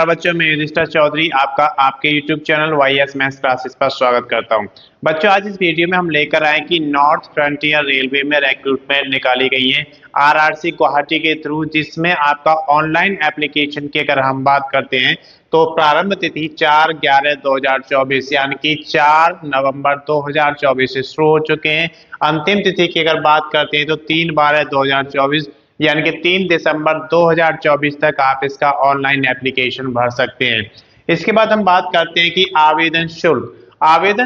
नमस्कार बच्चों, मैं युधिष्ठिर चौधरी आपका आपके YouTube channel YS maths classes पर स्वागत करता हूं। बच्चों, आज इस वीडियो में हम लेकर आए कि नॉर्थ फ्रंटियर रेलवे में रिक्रूटमेंट निकाली गई है RRC गुवाहाटी के थ्रू, जिसमें आपका ऑनलाइन एप्लीकेशन की अगर हम बात करते हैं तो प्रारंभ तिथि 4/11/2024 यानी कि 4 नवंबर 2024 से शुरू हो चुके हैं। अंतिम तिथि की अगर बात करते हैं तो 3/12/2024 यानी कि 3 दिसंबर 2024 तक आप इसका ऑनलाइन एप्लीकेशन भर सकते हैं। इसके बाद हम बात करते हैं कि आवेदन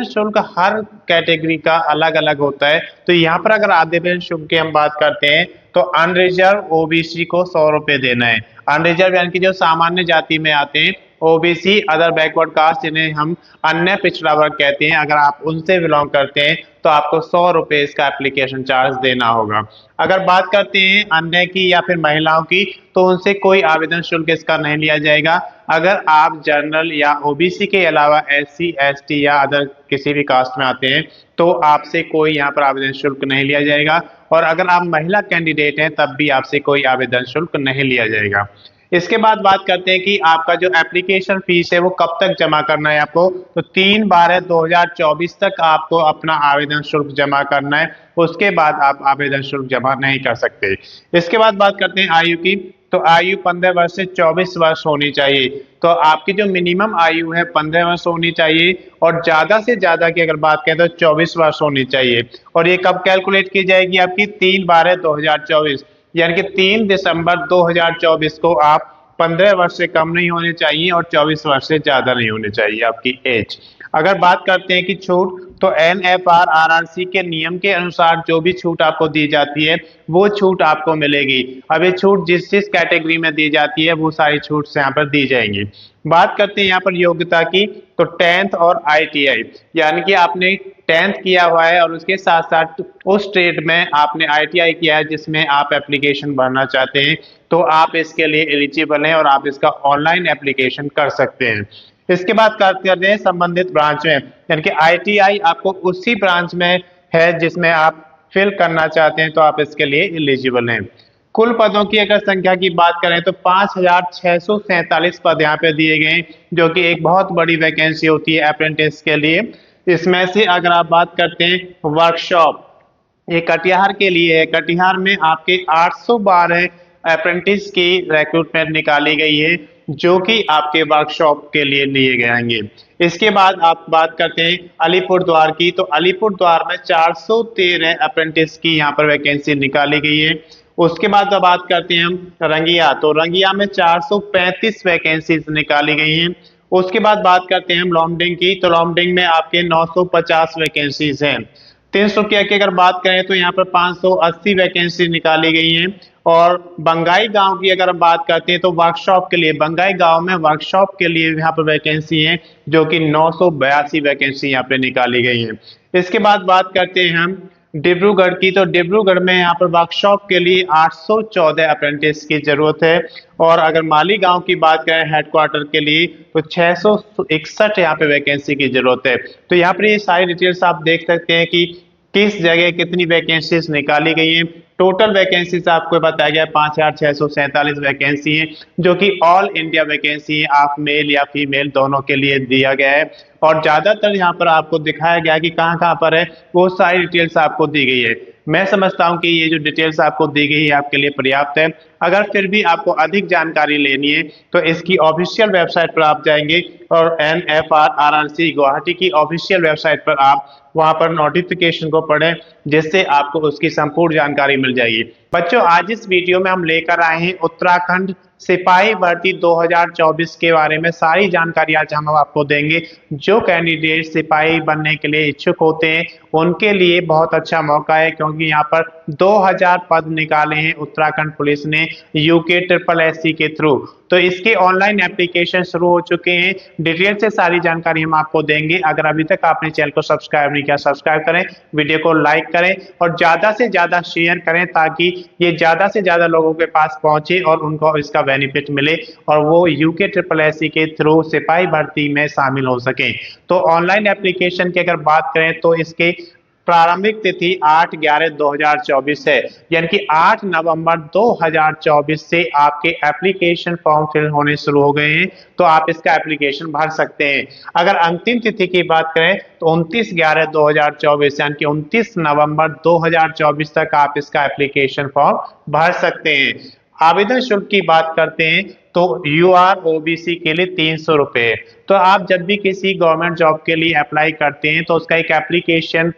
शुल्क हर कैटेगरी का अलग अलग होता है। तो यहाँ पर अगर आवेदन शुल्क की हम बात करते हैं तो अनरिजर्व ओबीसी को 100 रुपये देना है। अनरिजर्व यानी कि जो सामान्य जाति में आते हैं, ओबीसी अदर बैकवर्ड कास्ट जिन्हें हम अन्य पिछड़ा वर्ग कहते हैं, अगर आप उनसे बिलोंग करते हैं तो आपको 100 रुपये इसका एप्लीकेशन चार्ज देना होगा। अगर बात करते हैं अन्य की या फिर महिलाओं की तो उनसे कोई आवेदन शुल्क इसका नहीं लिया जाएगा। अगर आप जनरल या ओबीसी के अलावा एससी एसटी या अदर किसी भी कास्ट में आते हैं तो आपसे कोई यहाँ पर आवेदन शुल्क नहीं लिया जाएगा, और अगर आप महिला कैंडिडेट हैं तब भी आपसे कोई आवेदन शुल्क नहीं लिया जाएगा। इसके बाद बात करते हैं कि आपका जो एप्लीकेशन फीस है वो कब तक जमा करना है आपको, तो 3/12/2024 तक आपको अपना आवेदन शुल्क जमा करना है। उसके बाद आप आवेदन शुल्क जमा नहीं कर सकते। इसके बाद बात करते हैं आयु की, तो आयु 15 वर्ष से 24 वर्ष होनी चाहिए। तो आपकी जो मिनिमम आयु है 15 वर्ष होनी चाहिए और ज्यादा से ज्यादा की अगर बात करें तो 24 वर्ष होनी चाहिए। और ये कब कैलकुलेट की जाएगी आपकी, 3/12/2024 यानी कि 3 दिसंबर 2024 को आप 15 वर्ष से कम नहीं होने चाहिए और 24 वर्ष से ज्यादा नहीं होने चाहिए आपकी एज। अगर बात करते हैं कि छूट, तो NFR RRC के नियम के अनुसार जो भी छूट आपको दी जाती है वो छूट आपको मिलेगी। अब ये छूट जिस जिस कैटेगरी में दी जाती है वो सारी छूट यहाँ पर दी जाएंगी। बात करते हैं यहाँ पर योग्यता की, तो 10th और ITI यानी कि आपने 10th किया हुआ है और उसके साथ साथ उस ट्रेड में आपने ITI किया है जिसमें आप एप्लीकेशन भरना चाहते हैं तो आप इसके लिए एलिजिबल हैं और आप इसका ऑनलाइन एप्लीकेशन कर सकते हैं। इसके बाद बात करते हैं संबंधित ब्रांच में, यानी कि ITI आपको उसी ब्रांच में है जिसमें आप फिल करना चाहते हैं तो आप इसके लिए एलिजिबल हैं। कुल पदों की अगर संख्या की बात करें तो 5,647 पद यहाँ पे दिए गए, जो कि एक बहुत बड़ी वैकेंसी होती है अप्रेंटिस के लिए। इसमें से अगर आप बात करते हैं वर्कशॉप, ये कटिहार के लिए है। कटिहार में आपके 812 अप्रेंटिस की रिक्रूटमेंट निकाली गई है जो कि आपके वर्कशॉप के लिए जाएंगे। इसके बाद आप बात करते हैं अलीपुरद्वार की, तो अलीपुरद्वार में 413 अप्रेंटिस की यहाँ पर वैकेंसी निकाली गई है। उसके बाद जब बात करते हैं हम रंगिया, तो रंगिया में 435 वैकेंसीज निकाली गई हैं। उसके बाद बात करते हैं हम लॉन्गडिंग की, तो लॉन्गडिंग में आपके 950 वैकेंसीज हैं। 300 की अगर बात करें तो यहाँ पर 580 वैकेंसी निकाली गई हैं। और बंगाई गांव की अगर हम बात करते हैं तो वर्कशॉप के लिए बंगाई गांव में वर्कशॉप के लिए यहाँ पर वैकेंसी है जो कि 982 वैकेंसी यहाँ पे निकाली गई है। इसके बाद बात करते हैं हम डिब्रूगढ़ की, तो डिब्रूगढ़ में यहाँ पर वर्कशॉप के लिए 814 अप्रेंटिस की जरूरत है। और अगर मालीगांव की बात करें हेडक्वार्टर के लिए तो 661 यहाँ पे वैकेंसी की जरूरत है। तो यहाँ पर ये सारी डिटेल्स आप देख सकते हैं कि किस जगह कितनी वैकेंसीज निकाली गई हैं। टोटल वैकेंसीज आपको बताया गया 5,647 वैकेंसी है जो कि ऑल इंडिया वैकेंसी है, आप मेल या फीमेल दोनों के लिए दिया गया है। और ज्यादातर यहाँ पर आपको दिखाया गया कि कहाँ कहाँ पर है वो सारी डिटेल्स आपको दी गई है। मैं समझता हूँ कि ये जो डिटेल्स आपको दी गई है आपके लिए पर्याप्त है। अगर फिर भी आपको अधिक जानकारी लेनी है तो इसकी ऑफिशियल वेबसाइट पर आप जाएंगे और NFR RRC गुवाहाटी की ऑफिशियल वेबसाइट पर आप वहां पर नोटिफिकेशन को पढ़ें जिससे आपको उसकी संपूर्ण जानकारी मिल जाएगी। बच्चों, आज इस वीडियो में हम लेकर आए हैं उत्तराखंड सिपाही भर्ती 2024 के बारे में सारी जानकारी आज हम आपको देंगे। जो कैंडिडेट सिपाही बनने के लिए इच्छुक होते हैं उनके लिए बहुत अच्छा मौका है, क्योंकि यहाँ पर 2000 पद निकाले हैं उत्तराखंड पुलिस ने UKSSC के थ्रू। तो इसके ऑनलाइन एप्लीकेशन शुरू हो चुके हैं। डिटेल से सारी जानकारी हम आपको देंगे। अगर अभी तक आपने चैनल को सब्सक्राइब नहीं किया, सब्सक्राइब करें, वीडियो को लाइक करें और ज्यादा से ज्यादा शेयर करें ताकि ये ज्यादा से ज्यादा लोगों के पास पहुंचे और उनको इसका बेनिफिट मिले और वो UKSSC के थ्रू सिपाही भर्ती में शामिल हो सके। तो ऑनलाइन एप्लीकेशन की अगर बात करें तो इसके प्रारंभिक तिथि 8/11/2024 है, यानी कि 8 नवंबर 2024 से आपके एप्लीकेशन फॉर्म फिल होने शुरू हो गए हैं, तो आप इसका एप्लीकेशन भर सकते हैं। अगर अंतिम तिथि की बात करें तो 29/11/2024 यानी कि 29 नवंबर 2024 तक आप इसका एप्लीकेशन फॉर्म भर सकते हैं। आवेदन शुल्क की बात करते हैं तो यूआर ओबीसी के लिए 300 रुपये। तो आप जब भी किसी गवर्नमेंट जॉब के लिए अप्लाई करते हैं तो उसका एक एप्लीकेशन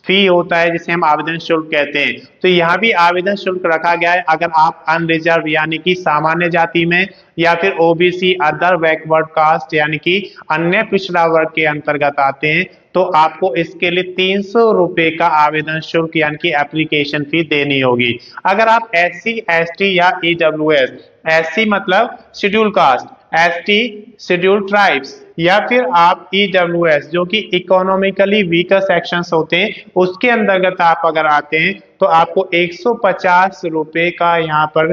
फी होता है जिसे हम आवेदन शुल्क कहते हैं। तो यहाँ भी आवेदन शुल्क रखा गया है। अगर आप अनरिजर्व यानी कि सामान्य जाति में या फिर ओबीसी अदर बैकवर्ड कास्ट यानी कि अन्य पिछड़ा वर्ग के अंतर्गत आते हैं तो आपको इसके लिए 300 रुपये का आवेदन शुल्क यानी कि एप्लीकेशन फी देनी होगी। अगर आप SC ST या EWS, SC मतलब schedule caste, ST schedule tribes या फिर आप EWS जो कि इकोनॉमिकली वीकर सेक्शंस होते हैं उसके अंतर्गत आप अगर आते हैं तो आपको 150 रुपये का यहाँ पर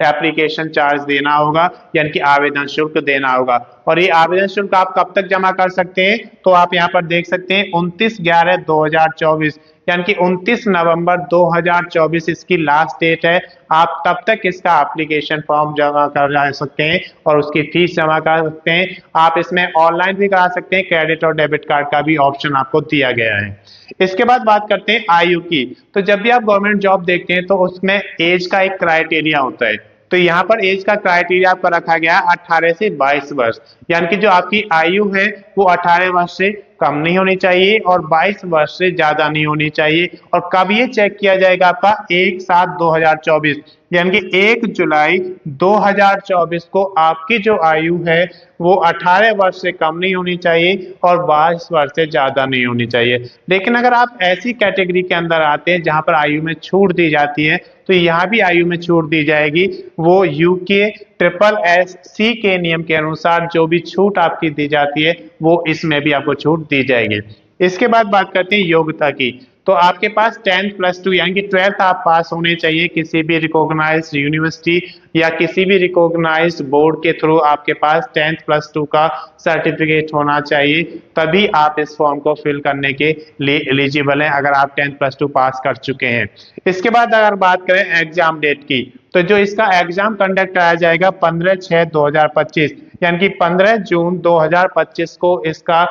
एप्लीकेशन चार्ज देना होगा यानी कि आवेदन शुल्क देना होगा। और ये आवेदन शुल्क आप कब तक जमा कर सकते हैं तो आप यहाँ पर देख सकते हैं 29/11/2024 यानी कि 29 नवंबर 2024 इसकी लास्ट डेट है। आप तब तक इसका एप्लीकेशन फॉर्म जमा कर सकते हैं और उसकी फीस जमा कर सकते हैं। आप इसमें ऑनलाइन भी करा सकते हैं, क्रेडिट और डेबिट कार्ड का भी ऑप्शन आपको दिया गया है। इसके बाद बात करते हैं आयु की। तो जब भी आप गवर्नमेंट जॉब देखते हैं तो उसमें एज का एक क्राइटेरिया होता है। तो यहाँ पर एज का क्राइटेरिया आपका रखा गया है 18 से 22 वर्ष, यानी कि जो आपकी आयु है वो 18 वर्ष से कम नहीं होनी चाहिए और 22 वर्ष से ज्यादा नहीं होनी चाहिए। और कब ये चेक किया जाएगा आपका 1/7/2024 यानी कि 1 जुलाई 2024 को आपकी जो आयु है वो 18 वर्ष से कम नहीं होनी चाहिए और 22 वर्ष से ज्यादा नहीं होनी चाहिए। लेकिन अगर आप ऐसी कैटेगरी के अंदर आते हैं जहां पर आयु में छूट दी जाती है तो यहाँ भी आयु में छूट दी जाएगी। वो यूके SSC के नियम के अनुसार जो भी छूट आपकी दी जाती है वो इसमें भी आपको छूट दी जाएगी। इसके बाद बात करते हैं योग्यता की। तो आपके पास 10+2 यानी कि 12th आप पास होने चाहिए किसी भी रिकॉग्नाइज्ड यूनिवर्सिटी या किसी भी रिकॉग्नाइज्ड बोर्ड के थ्रू आपके पास 10+2 का सर्टिफिकेट होना चाहिए, तभी आप इस फॉर्म को फिल करने के लिए एलिजिबल हैं अगर आप 10+2 पास कर चुके हैं। इसके बाद अगर बात करें एग्जाम डेट की तो जो इसका एग्जाम कंडक्ट कराया जाएगा 15/6/2025 यानी कि 15 जून 2025 को इसका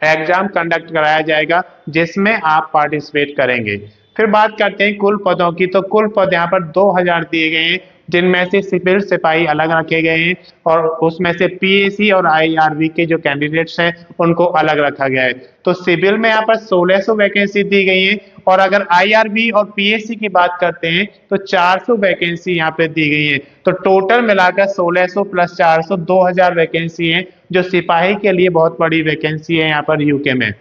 एग्जाम कंडक्ट कराया जाएगा जिसमें आप पार्टिसिपेट करेंगे। फिर बात करते हैं कुल पदों की। तो कुल पद यहाँ पर 2000 दिए गए हैं जिनमें से सिविल सिपाही अलग रखे गए हैं और उसमें से PAC और IRB के जो कैंडिडेट्स हैं उनको अलग रखा गया है। तो सिविल में यहाँ पर 1600 वैकेंसी दी गई है और अगर IRB और PAC की बात करते हैं तो 400 वैकेंसी यहाँ पे दी गई है। तो टोटल मिलाकर 1600 + 400 2000 वैकेंसी है जो सिपाही के लिए बहुत बड़ी वैकेंसी है यहाँ पर यूके में।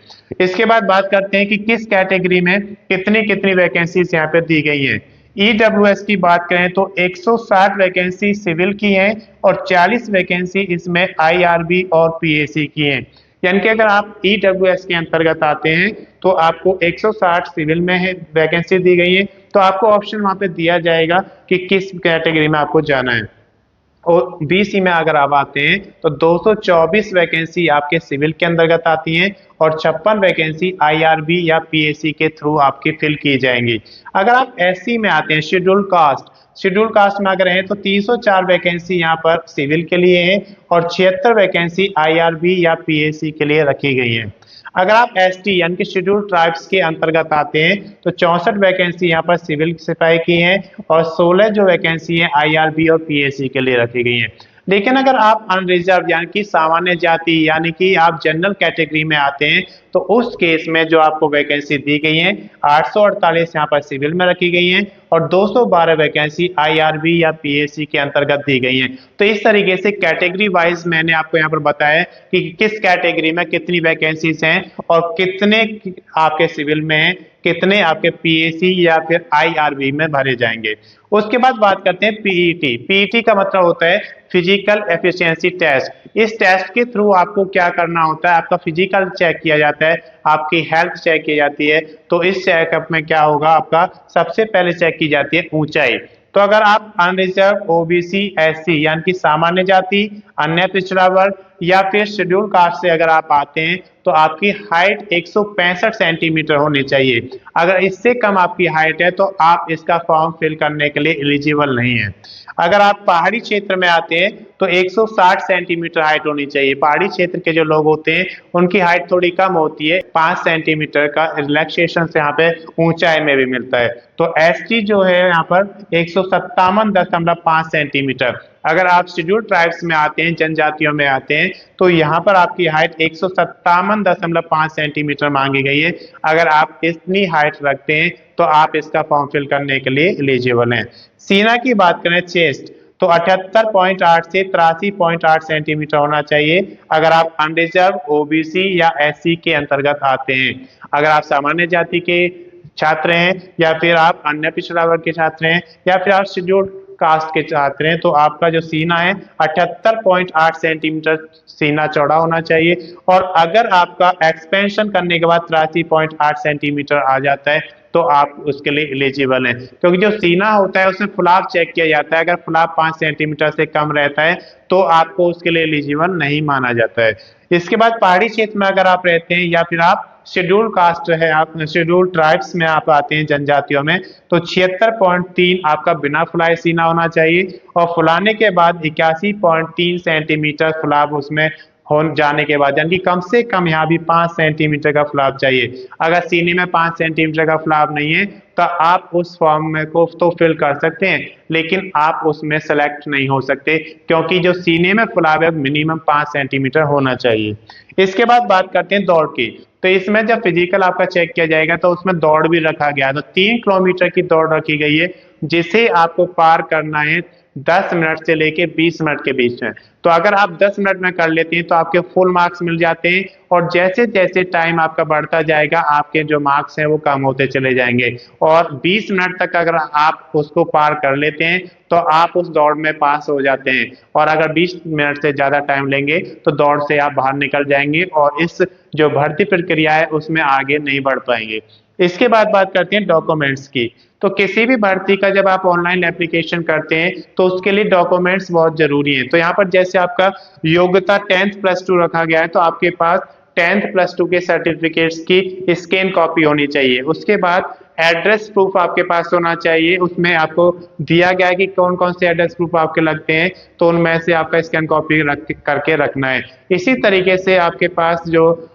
इसके बाद बात करते हैं कि किस कैटेगरी में कितनी कितनी वैकेंसीज यहाँ पे दी गई है। EWS की बात करें तो 160 वैकेंसी सिविल की है और 40 वैकेंसी इसमें IRB और PAC की है। यानी कि अगर आप EWS के अंतर्गत आते हैं तो आपको 160 सिविल में है वैकेंसी दी गई है, तो आपको ऑप्शन वहां पे दिया जाएगा कि किस कैटेगरी में आपको जाना है। और BC में अगर आप आते हैं तो 224 वैकेंसी आपके सिविल के अंतर्गत आती हैं और 56 वैकेंसी IRB या PAC के थ्रू आपकी फिल की जाएंगी। अगर आप SC में आते हैं शेड्यूल कास्ट में अगर हैं तो 304 वैकेंसी यहाँ पर सिविल के लिए है और 76 वैकेंसी IRB या PAC के लिए रखी गई है। अगर आप ST यानी कि शेड्यूल ट्राइब्स के अंतर्गत आते हैं तो 64 वैकेंसी यहाँ पर सिविल सिपाही की हैं और 16 जो वैकेंसी है IRB और PAC के लिए रखी गई हैं। लेकिन अगर आप अनरिजर्व यानी कि सामान्य जाति यानी कि आप जनरल कैटेगरी में आते हैं तो उस केस में जो आपको वैकेंसी दी गई है 848 यहाँ पर सिविल में रखी गई है और 212 वैकेंसी IRB या PAC के अंतर्गत दी गई हैं। तो इस तरीके से कैटेगरी वाइज मैंने आपको यहाँ पर बताया कि किस कैटेगरी में कितनी वैकेंसीज हैं और कितने आपके सिविल में हैं, कितने आपके PAC या फिर IRB में भरे जाएंगे। उसके बाद बात करते हैं PET का मतलब होता है फिजिकल एफिशिएंसी टेस्ट। इस टेस्ट के थ्रू आपको क्या करना होता है, आपका फिजिकल चेक किया जाता है, आपकी हेल्थ चेक की जाती है। तो इस चेकअप में क्या होगा, आपका सबसे पहले चेक की जाती है ऊंचाई। तो अगर आप अनरिजर्व, ओबीसी, एससी यानी कि सामान्य जाति, अन्य पिछड़ा वर्ग या फिर शेड्यूल कास्ट से अगर आप आते हैं तो आपकी हाइट 165 सेंटीमीटर होनी चाहिए। अगर इससे कम आपकी हाइट है तो आप इसका फॉर्म फिल करने के लिए एलिजिबल नहीं है। अगर आप पहाड़ी क्षेत्र में आते हैं तो 160 सेंटीमीटर हाइट होनी चाहिए। पहाड़ी क्षेत्र के जो लोग होते हैं उनकी हाइट थोड़ी कम होती है, 5 सेंटीमीटर का रिलैक्सेशन से यहाँ पे ऊंचाई में भी मिलता है। तो एसटी जो है यहाँ पर 157.5 सेंटीमीटर। अगर आप शेड्यूल ट्राइब्स में आते हैं, जनजातियों में आते हैं, तो यहाँ पर आपकी हाइट 157.5 सेंटीमीटर मांगी गई है। अगर आप इतनी हाइट रखते हैं तो आप इसका फॉर्म फिल करने के लिए एलिजिबल हैं। सीना की बात करें, चेस्ट, तो 78.8 से 83.8 सेंटीमीटर होना चाहिए अगर आप अनरिजर्व, ओबीसी या एससी के अंतर्गत आते हैं। अगर आप सामान्य जाति के छात्र हैं या फिर आप अन्य पिछड़ा वर्ग के छात्र हैं या फिर आप शेड्यूल्ड कास्ट के छात्र हैं तो आपका जो सीना है 78.8 सेंटीमीटर सीना चौड़ा होना चाहिए। और अगर आपका एक्सपेंशन करने के बाद 83.8 सेंटीमीटर आ जाता है तो आप उसके लिए एलिजिबल हैं, क्योंकि जो सीना होता है उसमें फुलाव चेक किया जाता है। अगर फुलाव 5 सेंटीमीटर से कम रहता है तो आपको उसके लिए एलिजिबल नहीं माना जाता है। इसके बाद पहाड़ी क्षेत्र में अगर आप रहते हैं या फिर आप शेड्यूल कास्ट है, आप शेड्यूल ट्राइब्स में आप आते हैं, जनजातियों में, तो 76.3 आपका बिना फुलाए सीना होना चाहिए और फुलाने के बाद 81.3 सेंटीमीटर फुलाव उसमें हो जाने के बाद, यानी कि कम से कम यहाँ भी 5 सेंटीमीटर का फुलाव चाहिए। अगर सीने में 5 सेंटीमीटर का फुलाव नहीं है तो आप उस फॉर्म में को तो फिल कर सकते हैं लेकिन आप उसमें सेलेक्ट नहीं हो सकते, क्योंकि जो सीने में फुलाव है मिनिमम 5 सेंटीमीटर होना चाहिए। इसके बाद बात करते हैं दौड़ की। तो इसमें जब फिजिकल आपका चेक किया जाएगा तो उसमें दौड़ भी रखा गया है। तो 3 किलोमीटर की दौड़ रखी गई है जिसे आपको पार करना है 10 मिनट से लेके 20 मिनट के बीच में। तो अगर आप 10 मिनट में कर लेते हैं तो आपके फुल मार्क्स मिल जाते हैं और जैसे जैसे टाइम आपका बढ़ता जाएगा आपके जो मार्क्स हैं वो कम होते चले जाएंगे। और 20 मिनट तक अगर आप उसको पार कर लेते हैं तो आप उस दौड़ में पास हो जाते हैं। और अगर 20 मिनट से ज्यादा टाइम लेंगे तो दौड़ से आप बाहर निकल जाएंगे और इस जो भर्ती प्रक्रिया है उसमें आगे नहीं बढ़ पाएंगे। इसके बाद बात करते हैं डॉक्यूमेंट्स की। तो किसी भी भर्ती का जब आप ऑनलाइन एप्लीकेशन करते हैं तो उसके लिए डॉक्यूमेंट्स बहुत जरूरी हैं। तो यहाँ पर जैसे आपका योग्यता 10th प्लस 2 रखा गया है तो आपके पास 10th प्लस 2 के सर्टिफिकेट्स की स्कैन कॉपी होनी चाहिए। उसके बाद एड्रेस प्रूफ आपके पास होना चाहिए, उसमें आपको दिया गया है कि कौन कौन से एड्रेस प्रूफ आपके लगते हैं तो उनमें से आपका स्कैन कॉपी करके रखना है। इसी तरीके से आपके पास जो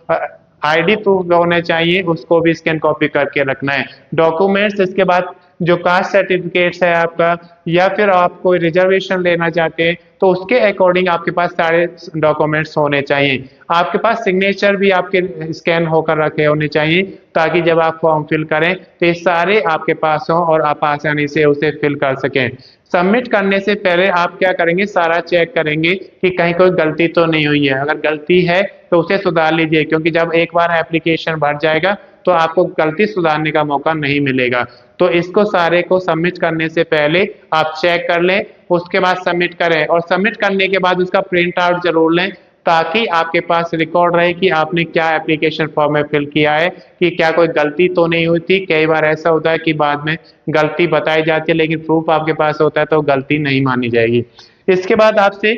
आईडी प्रूफ होने चाहिए उसको भी स्कैन कॉपी करके रखना है। डॉक्यूमेंट्स, इसके बाद जो कास्ट सर्टिफिकेट्स है आपका या फिर आप कोई रिजर्वेशन लेना चाहते हैं तो उसके अकॉर्डिंग आपके पास सारे डॉक्यूमेंट्स होने चाहिए। आपके पास सिग्नेचर भी आपके स्कैन होकर रखे होने चाहिए ताकि जब आप फॉर्म फिल करें तो ये सारे आपके पास हों और आप आसानी से उसे फिल कर सकें। सबमिट करने से पहले आप क्या करेंगे, सारा चेक करेंगे कि कहीं कोई गलती तो नहीं हुई है। अगर गलती है तो उसे सुधार लीजिए, क्योंकि जब एक बार एप्लीकेशन भर जाएगा तो आपको गलती सुधारने का मौका नहीं मिलेगा। तो इसको सारे को सबमिट करने से पहले आप चेक कर लें, उसके बाद सबमिट करें और सबमिट करने के बाद उसका प्रिंट आउट जरूर लें ताकि आपके पास रिकॉर्ड रहे कि आपने क्या एप्लीकेशन फॉर्म में फिल किया है, कि क्या कोई गलती तो नहीं हुई थी। कई बार ऐसा होता है कि बाद में गलती बताई जाती है लेकिन प्रूफ आपके पास होता है तो गलती नहीं मानी जाएगी। इसके बाद आपसे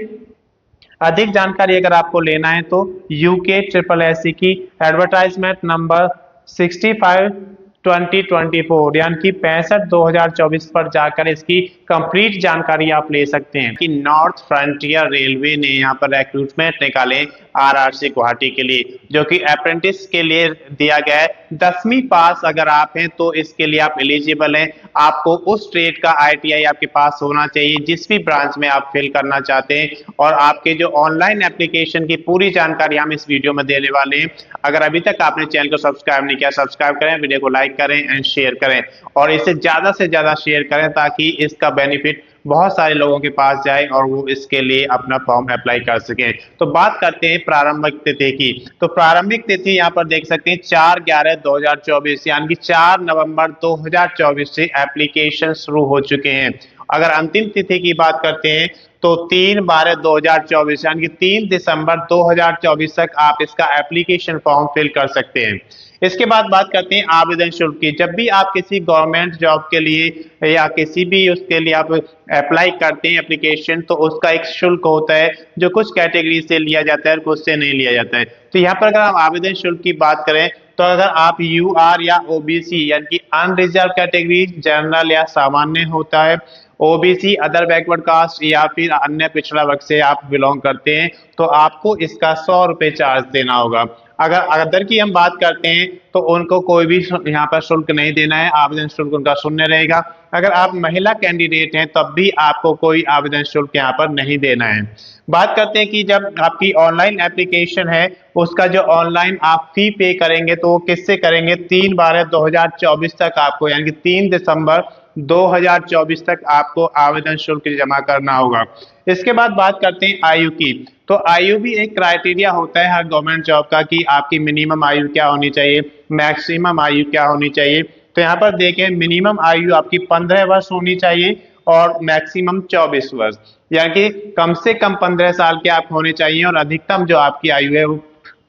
अधिक जानकारी अगर आपको लेना है तो यूके ट्रिपल एससी की एडवर्टाइजमेंट नंबर 65/2024 यानी कि 65/2024 पर जाकर इसकी कंप्लीट जानकारी आप ले सकते हैं कि नॉर्थ फ्रंटियर रेलवे ने यहाँ पर रिक्रूटमेंट निकाले आरआरसी गुवाहाटी के लिए, जो कि अप्रेंटिस के लिए दिया गया है। 10वीं पास अगर आप हैं तो इसके लिए आप एलिजिबल हैं। आपको उस ट्रेड का आईटीआई आपके पास होना चाहिए जिस भी ब्रांच में आप फिल करना चाहते हैं। और आपके जो ऑनलाइन एप्लीकेशन की पूरी जानकारी हम इस वीडियो में देने वाले हैं। अगर अभी तक आपने चैनल को सब्सक्राइब नहीं किया, सब्सक्राइब करें, वीडियो को लाइक करें एंड शेयर करें और इसे ज्यादा से ज्यादा शेयर करें ताकि इसका बेनिफिट बहुत सारे लोगों के पास जाए और वो इसके लिए अपना फॉर्म अप्लाई कर सकें। तो बात करते हैं प्रारंभिक तिथि की। तो प्रारंभिक तिथि यहाँ पर देख सकते हैं 4/11/2024 यानी कि 4 नवंबर 2024 से एप्लीकेशन शुरू हो चुके हैं। अगर अंतिम तिथि की बात करते हैं तो 3/12/2024 यानी कि 3 दिसंबर 2024 तक आप इसका एप्लीकेशन फॉर्म फिल कर सकते हैं। इसके बाद बात करते हैं आवेदन शुल्क की। जब भी आप किसी गवर्नमेंट जॉब के लिए या किसी भी उसके लिए आप अप्लाई करते हैं एप्लीकेशन, तो उसका एक शुल्क होता है जो कुछ कैटेगरी से लिया जाता है और कुछ से नहीं लिया जाता है। तो यहाँ पर अगर हम आवेदन शुल्क की बात करें तो अगर आप यूआर या ओबीसी यानी कि अनरिजर्व कैटेगरी, जनरल या सामान्य होता है, ओबीसी अदर बैकवर्ड कास्ट या फिर अन्य पिछड़ा वर्ग से आप बिलोंग करते हैं, तो आपको इसका 100 रुपये चार्ज देना होगा। अगर अदर की हम बात करते हैं तो उनको कोई भी यहाँ पर शुल्क नहीं देना है, आवेदन शुल्क उनका शून्य रहेगा। अगर आप महिला कैंडिडेट हैं तब भी आपको कोई आवेदन शुल्क यहाँ पर नहीं देना है। बात करते हैं कि जब आपकी ऑनलाइन एप्लीकेशन है उसका जो ऑनलाइन आप फी पे करेंगे तो वो किससे करेंगे, 3/12/2024 तक आपको यानी कि 3 दिसंबर 2024 तक आपको आवेदन शुल्क जमा करना होगा। इसके बाद बात करते हैं आयु की। तो आयु भी एक क्राइटेरिया होता है हर गवर्नमेंट जॉब का कि आपकी मिनिमम आयु क्या होनी चाहिए, मैक्सिमम आयु क्या होनी चाहिए। तो यहाँ पर देखें मिनिमम आयु आपकी 15 वर्ष होनी चाहिए और मैक्सिमम 24 वर्ष, यानी कि कम से कम 15 साल के आप होने चाहिए और अधिकतम जो आपकी आयु है वो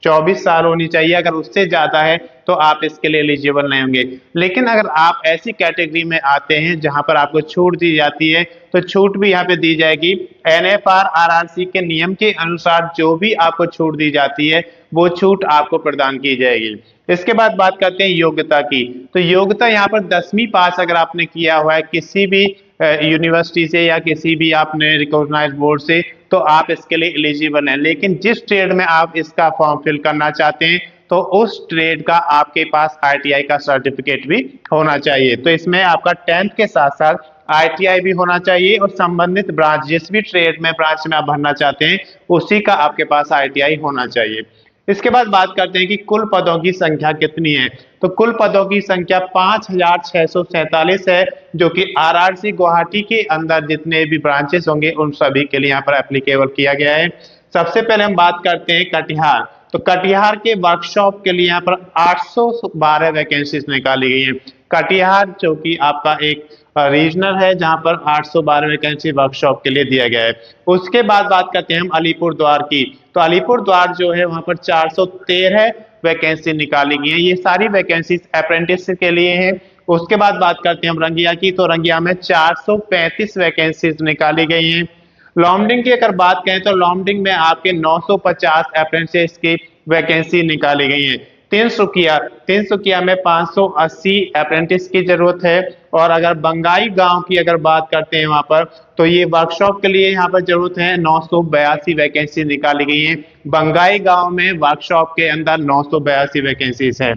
24 साल होनी चाहिए। अगर उससे ज्यादा है तो आप इसके लिए एलिजिबल नहीं होंगे। लेकिन अगर आप ऐसी कैटेगरी में आते हैं जहां पर आपको छूट दी जाती है तो छूट भी यहाँ पे दी जाएगी। एनएफआर आरआरसी के नियम के अनुसार जो भी आपको छूट दी जाती है वो छूट आपको प्रदान की जाएगी। इसके बाद बात करते हैं योग्यता की। तो योग्यता यहाँ पर 10वीं पास अगर आपने किया हुआ है किसी भी यूनिवर्सिटी से या किसी भी आपने रिकॉग्नाइज बोर्ड से, तो आप इसके लिए एलिजिबल हैं। लेकिन जिस ट्रेड में आप इसका फॉर्म फिल करना चाहते हैं तो उस ट्रेड का आपके पास आईटीआई का सर्टिफिकेट भी होना चाहिए। तो इसमें आपका 10th के साथ साथ आईटीआई भी होना चाहिए और संबंधित ब्रांच जिस भी ट्रेड में ब्रांच में आप भरना चाहते हैं उसी का आपके पास आईटीआई होना चाहिए। इसके बाद बात करते हैं कि कुल पदों की संख्या कितनी है। तो कुल पदों की संख्या 5,647 है, जो कि आरआरसी गुवाहाटी के अंदर जितने भी ब्रांचेस होंगे उन सभी के लिए यहाँ पर एप्लीकेबल किया गया है। सबसे पहले हम बात करते हैं कटिहार। तो कटिहार के वर्कशॉप के लिए यहाँ पर 812 वैकेंसीज निकाली गई है। कटिहार जो कि आपका एक रीजनल है जहां पर 812 वैकेंसी वर्कशॉप के लिए दिया गया है। उसके बाद बात करते हैं हम अलीपुर द्वार की। तो अलीपुर द्वार जो है वहां पर 413 वैकेंसी निकाली गई है। ये सारी वैकेंसी अप्रेंटिस के लिए है। उसके बाद बात करते हैं हम रंगिया की। तो रंगिया में 435 वैकेंसीज निकाली गई हैं। लॉन्डिंग की अगर बात करें तो लॉन्डिंग में आपके 950 अप्रेंटिस की वैकेंसी निकाली गई है। तिनसुकिया में 580 अप्रेंटिस की जरूरत है। और अगर बंगाई गांव की अगर बात करते हैं वहां पर तो ये वर्कशॉप के लिए यहाँ पर जरूरत है 982 वैकेंसी निकाली गई है। बंगाई गांव में वर्कशॉप के अंदर 982 वैकेंसीज है।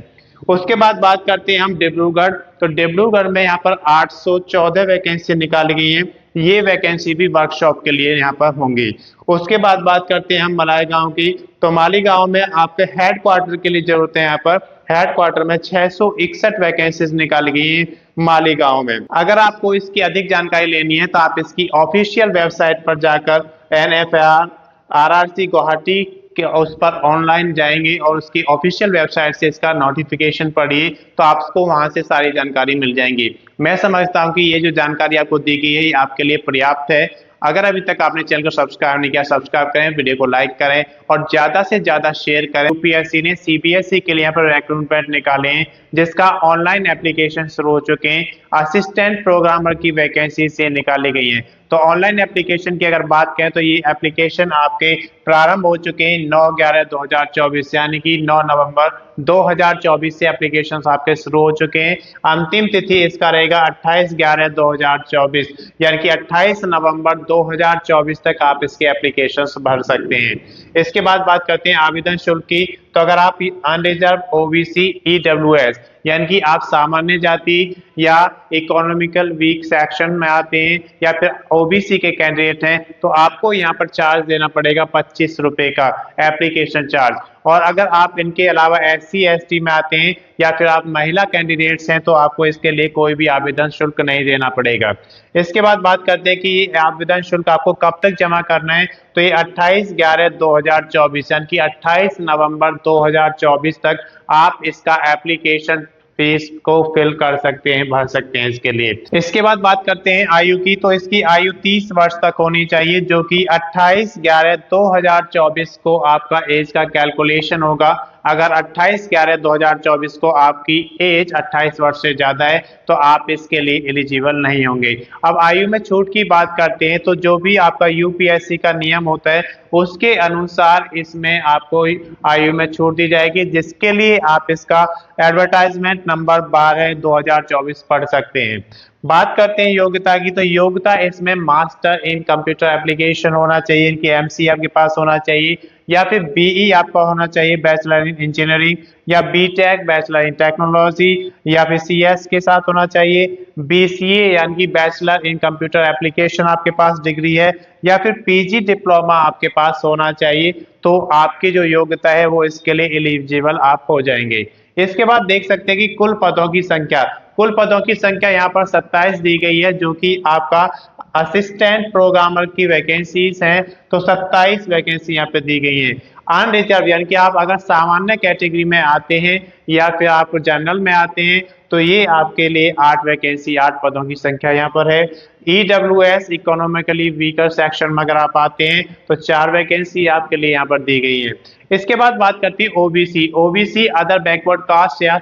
उसके बाद बात करते हैं हम डिब्रूगढ़। तो डिब्रूगढ़ में यहाँ पर 814 वैकेंसी निकाली गई है। ये वैकेंसी भी वर्कशॉप के लिए यहाँ पर होंगी। उसके बाद बात करते हैं हम मालेगांव की। तो मालेगांव में आपके हेड क्वार्टर के लिए जरूरत है। यहाँ पर हेड क्वार्टर में 661 वैकेंसीज निकाली गई है मालेगांव में। अगर आपको इसकी अधिक जानकारी लेनी है तो आप इसकी ऑफिशियल वेबसाइट पर जाकर एनएफआर आरआरसी गुवाहाटी कि उस पर ऑनलाइन जाएंगे और उसकी ऑफिशियल वेबसाइट से इसका नोटिफिकेशन पढ़िए तो आपको वहां से सारी जानकारी मिल जाएंगी। मैं समझता हूं कि ये जो जानकारी आपको दी गई है ये आपके लिए पर्याप्त है। अगर अभी तक आपने चैनल को सब्सक्राइब नहीं किया सब्सक्राइब करें, वीडियो को लाइक करें और ज्यादा से ज्यादा शेयर करें। यूपीएससी ने सीबीएसई के लिए यहाँ पर रिक्रूटमेंट निकाले हैं जिसका ऑनलाइन एप्लीकेशन शुरू हो चुके हैं। असिस्टेंट प्रोग्रामर की वैकेंसी से निकाली गई है। तो ऑनलाइन एप्लीकेशन की अगर बात करें तो ये एप्लीकेशन आपके प्रारंभ हो चुके हैं 9/11/2024 यानी कि 9 नवंबर 2024 से एप्लीकेशन आपके शुरू हो चुके हैं। अंतिम तिथि इसका रहेगा 28/11/2024 यानी कि 28 नवंबर 2024 तक आप इसके एप्लीकेशन भर सकते हैं। इसके बाद बात करते हैं आवेदन शुल्क की। तो अगर आप अनरिजर्व ओबीसी ईडब्ल्यूएस यानी कि आप सामान्य जाति या इकोनॉमिकल वीक सेक्शन में आते हैं या फिर ओबीसी के कैंडिडेट हैं तो आपको यहाँ पर चार्ज देना पड़ेगा 25 रुपए का एप्लीकेशन चार्ज। और अगर आप इनके अलावा SC ST में आते हैं या फिर आप महिला कैंडिडेट्स हैं तो आपको इसके लिए कोई भी आवेदन शुल्क नहीं देना पड़ेगा। इसके बाद बात करते हैं कि ये आवेदन शुल्क आपको कब तक जमा करना है। तो ये 28/11/2024 यानी कि 28 नवंबर 2024 तक आप इसका एप्लीकेशन फीस को फिल कर सकते हैं, भर सकते हैं इसके लिए। इसके बाद बात करते हैं आयु की। तो इसकी आयु 30 वर्ष तक होनी चाहिए, जो कि 28/11/2024 को आपका एज का कैलकुलेशन होगा। अगर 28/11/2024 को आपकी एज 28 वर्ष से ज्यादा है तो आप इसके लिए एलिजिबल नहीं होंगे। अब आयु में छूट की बात करते हैं तो जो भी आपका UPSC का नियम होता है उसके अनुसार इसमें आपको आयु में छूट दी जाएगी, जिसके लिए आप इसका एडवर्टाइजमेंट नंबर 12/2024 पढ़ सकते हैं। बात करते हैं योग्यता की। तो योग्यता इसमें मास्टर इन कंप्यूटर एप्लीकेशन होना चाहिए, इनकी MC आपके पास होना चाहिए, या फिर BE आपका होना चाहिए, बैचलर इन इंजीनियरिंग, या BTech बैचलर इन टेक्नोलॉजी, या फिर CS के साथ होना चाहिए, BCA यानी कि बैचलर इन कंप्यूटर एप्लीकेशन आपके पास डिग्री है, या फिर PG डिप्लोमा आपके पास होना चाहिए। तो आपकी जो योग्यता है वो इसके लिए एलिजिबल आप हो जाएंगे। इसके बाद देख सकते हैं कि कुल पदों की संख्या, कुल पदों की संख्या यहाँ पर 27 दी गई है, जो कि आपका असिस्टेंट प्रोग्रामर की वैकेंसीज हैं। तो 27 वैकेंसी यहाँ पे दी गई है। अनरिजर्व यानी कि आप अगर सामान्य कैटेगरी में आते हैं या फिर आप जनरल में आते हैं तो ये आपके लिए 8 वैकेंसी, 8 पदों की संख्या यहाँ पर है। EWS इकोनॉमिकली वीकर सेक्शन में अगर आप आते हैं तो 4 वैकेंसी आपके लिए यहाँ पर दी गई है। इसके बाद बात करती है OBC अदर बैकवर्ड कास्ट या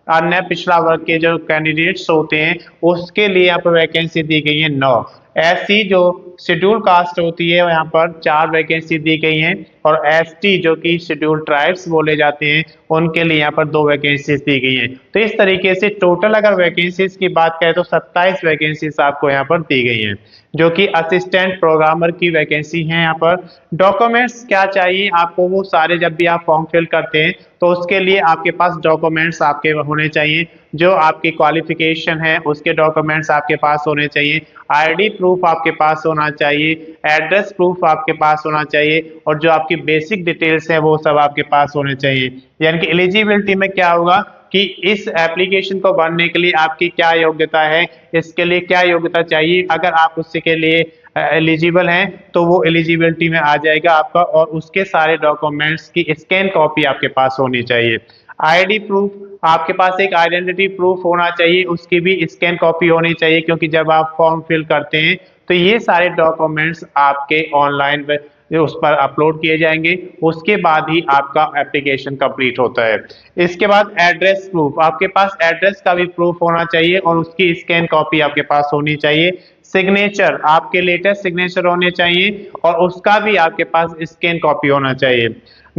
अन्य पिछड़ा वर्ग के जो कैंडिडेट्स होते हैं उसके लिए यहाँ पर वैकेंसी दी गई है 9। SC जो शेड्यूल कास्ट होती है यहाँ पर 4 वैकेंसी दी गई हैं, और ST जो कि शेड्यूल ट्राइब्स बोले जाते हैं उनके लिए यहाँ पर 2 वैकेंसीज दी गई हैं। तो इस तरीके से टोटल अगर वैकेंसीज की बात करें तो 27 वैकेंसीज आपको यहाँ पर दी गई हैं, जो कि असिस्टेंट प्रोग्रामर की वैकेंसी है। यहाँ पर डॉक्यूमेंट्स क्या चाहिए आपको, वो सारे जब भी आप फॉर्म फिल करते हैं तो उसके लिए आपके पास डॉक्यूमेंट्स आपके होने चाहिए। जो आपकी क्वालिफिकेशन है उसके डॉक्यूमेंट्स आपके पास होने चाहिए, ID प्रूफ आपके पास होना चाहिए, एड्रेस प्रूफ आपके पास होना चाहिए, और जो आपकी बेसिक डिटेल्स है वो सब आपके पास होने चाहिए। यानी कि एलिजिबिलिटी में क्या होगा कि इस एप्लीकेशन को भरने के लिए आपकी क्या योग्यता है, इसके लिए क्या योग्यता चाहिए। अगर आप उसके लिए एलिजिबल हैं तो वो एलिजिबिलिटी में आ जाएगा आपका, और उसके सारे डॉक्यूमेंट्स की स्कैन कॉपी आपके पास होनी चाहिए। ID प्रूफ, आपके पास एक आइडेंटिटी प्रूफ होना चाहिए, उसकी भी स्कैन कॉपी होनी चाहिए, क्योंकि जब आप फॉर्म फिल करते हैं तो ये सारे डॉक्यूमेंट्स आपके ऑनलाइन उस पर अपलोड किए जाएंगे, उसके बाद ही आपका एप्लीकेशन कंप्लीट होता है। इसके बाद एड्रेस प्रूफ, आपके पास एड्रेस का भी प्रूफ होना चाहिए और उसकी स्कैन कॉपी आपके पास होनी चाहिए। सिग्नेचर, आपके लेटेस्ट सिग्नेचर होने चाहिए और उसका भी आपके पास स्कैन कॉपी होना चाहिए।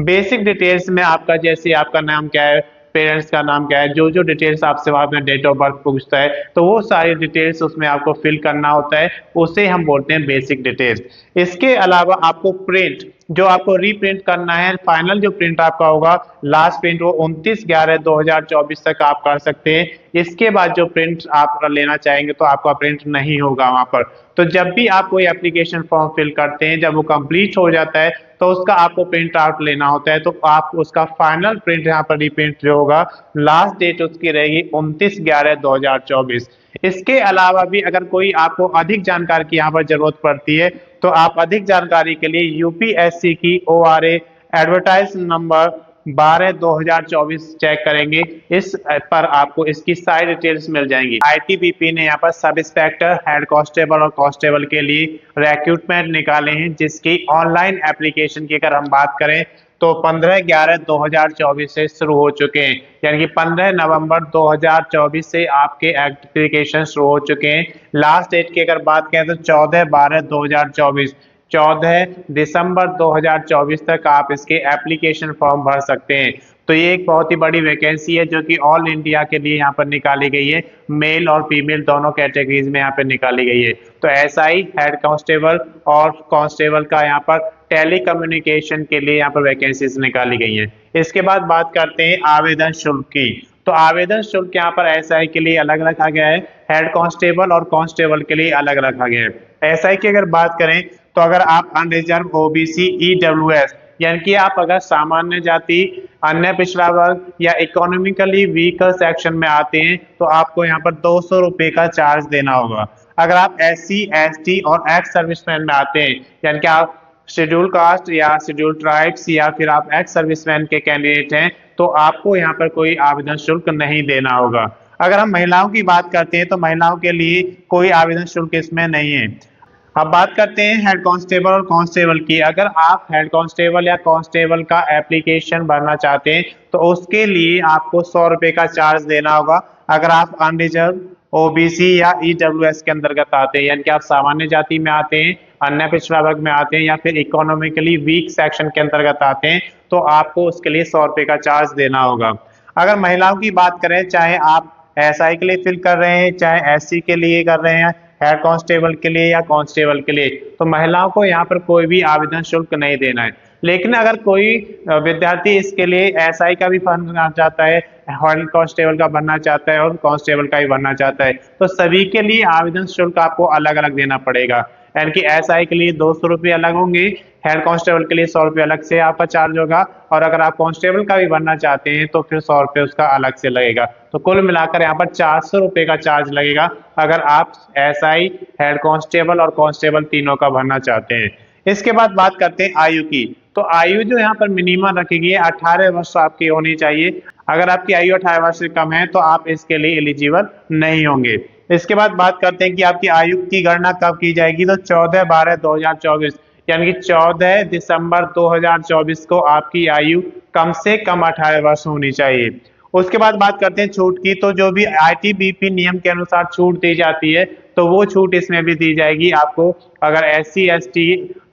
बेसिक डिटेल्स में आपका, जैसे आपका नाम क्या है, पेरेंट्स का नाम क्या है, जो जो डिटेल्स आपसे वहां में डेट ऑफ बर्थ पूछता है तो वो सारी डिटेल्स उसमें आपको फिल करना होता है, उसे हम बोलते हैं बेसिक डिटेल्स। इसके अलावा आपको प्रिंट, जो आपको रीप्रिंट करना है, फाइनल जो प्रिंट आपका होगा, लास्ट प्रिंट वो 29/11/2024 तक आप कर सकते हैं। इसके बाद जो प्रिंट आप लेना चाहेंगे तो आपका प्रिंट नहीं होगा वहां पर। तो जब भी आप कोई एप्लीकेशन फॉर्म फिल करते हैं, जब वो कंप्लीट हो जाता है तो उसका आपको प्रिंट आउट लेना होता है, तो आप उसका फाइनल प्रिंट यहाँ पर रीप्रिंट जो होगा, लास्ट डेट उसकी रहेगी 29/11/2024। इसके अलावा भी अगर कोई आपको अधिक जानकारी की यहाँ पर जरूरत पड़ती है तो आप अधिक जानकारी के लिए UPSC की ORA एडवर्टाइज नंबर 12/2024 चेक करेंगे, इस पर आपको इसकी सारी डिटेल्स मिल जाएंगी। ITBP ने यहाँ पर सब इंस्पेक्टर, हेड कांस्टेबल और कांस्टेबल के लिए रिक्रूटमेंट निकाले हैं, जिसकी ऑनलाइन एप्लीकेशन की अगर हम बात करें तो 15/11/2024 से शुरू हो चुके हैं, यानी कि 15 नवंबर 2024 से आपके एप्लीकेशन शुरू हो चुके हैं। लास्ट डेट की अगर बात करें तो 14/12/2024, 14 दिसंबर 2024 तक आप इसके एप्लीकेशन फॉर्म भर सकते हैं। तो ये एक बहुत ही बड़ी वैकेंसी है जो कि ऑल इंडिया के लिए यहाँ पर निकाली गई है, मेल और फीमेल दोनों कैटेगरीज में यहाँ पर निकाली गई है। तो SI, हेड कांस्टेबल और कांस्टेबल का यहाँ पर टेली कम्युनिकेशन के लिए यहाँ पर वैकेंसीज निकाली गई हैं। इसके बाद बात करते हैं आवेदन शुल्क की। तो आवेदन शुल्क यहाँ पर SI के लिए अलग रखा गया है, हेड कांस्टेबल और कांस्टेबल के लिए अलग रखा गया है। SI की अगर बात करें तो अगर आप अनरिजर्व, OBC, EWS यानी कि आप अगर सामान्य जाति, अन्य पिछड़ा वर्ग या इकोनॉमिकली वीकर सेक्शन में आते हैं तो आपको यहाँ पर 200 रुपये का चार्ज देना होगा। अगर आप SC, ST और एक्स सर्विसमैन में आते हैं, यानी कि आप शेड्यूल कास्ट या शेड्यूल ट्राइब्स या फिर आप एक्स सर्विसमैन के कैंडिडेट हैं, तो आपको यहाँ पर कोई आवेदन शुल्क नहीं देना होगा। अगर हम महिलाओं की बात करते हैं तो महिलाओं के लिए कोई आवेदन शुल्क इसमें नहीं है। अब बात करते हैं हेड कांस्टेबल और कांस्टेबल की। अगर आप हेड कांस्टेबल या कांस्टेबल का एप्लीकेशन भरना चाहते हैं तो उसके लिए आपको 100 रुपये का चार्ज देना होगा। अगर आप अनरिजर्व, OBC या EWS के अंतर्गत आते हैं, यानी कि आप सामान्य जाति में आते हैं, अन्य पिछड़ा वर्ग में आते हैं या फिर इकोनॉमिकली वीक सेक्शन के अंतर्गत आते हैं, तो आपको उसके लिए 100 रुपये का चार्ज देना होगा। अगर महिलाओं की बात करें, चाहे आप SI के लिए फिल कर रहे हैं, चाहे SC के लिए कर रहे हैं, हेड कांस्टेबल के लिए या कांस्टेबल के लिए, तो महिलाओं को यहाँ पर कोई भी आवेदन शुल्क नहीं देना है। लेकिन अगर कोई विद्यार्थी इसके लिए SI का भी भरना चाहता है, हेड कांस्टेबल का भरना चाहता है और कांस्टेबल का भी भरना चाहता है, तो सभी के लिए आवेदन शुल्क आपको अलग अलग देना पड़ेगा। यानी कि SI के लिए 200 रुपये अलग होंगे, हेड कांस्टेबल के लिए 100 रुपये अलग से आपका चार्ज होगा, और अगर आप कांस्टेबल का भी भरना चाहते हैं तो फिर 100 रुपये उसका अलग से लगेगा। तो कुल मिलाकर यहाँ पर 400 रुपये का चार्ज लगेगा अगर आप SI, हेड कांस्टेबल और कांस्टेबल तीनों का भरना चाहते हैं। इसके बाद बात करते हैं आयु की। तो आयु जो यहाँ पर मिनिमम रखी गई है 18 वर्ष आपकी होनी चाहिए। अगर आपकी आयु 18 वर्ष से कम है तो आप इसके लिए एलिजिबल नहीं होंगे। इसके बाद बात करते हैं कि आपकी आयु की गणना कब की जाएगी। तो 14/12/2024 यानी कि 14 दिसंबर 2024 को आपकी आयु कम से कम 18 वर्ष होनी चाहिए। उसके बाद बात करते हैं छूट की। तो जो भी ITBP नियम के अनुसार छूट दी जाती है तो वो छूट इसमें भी दी जाएगी आपको। अगर SC, ST,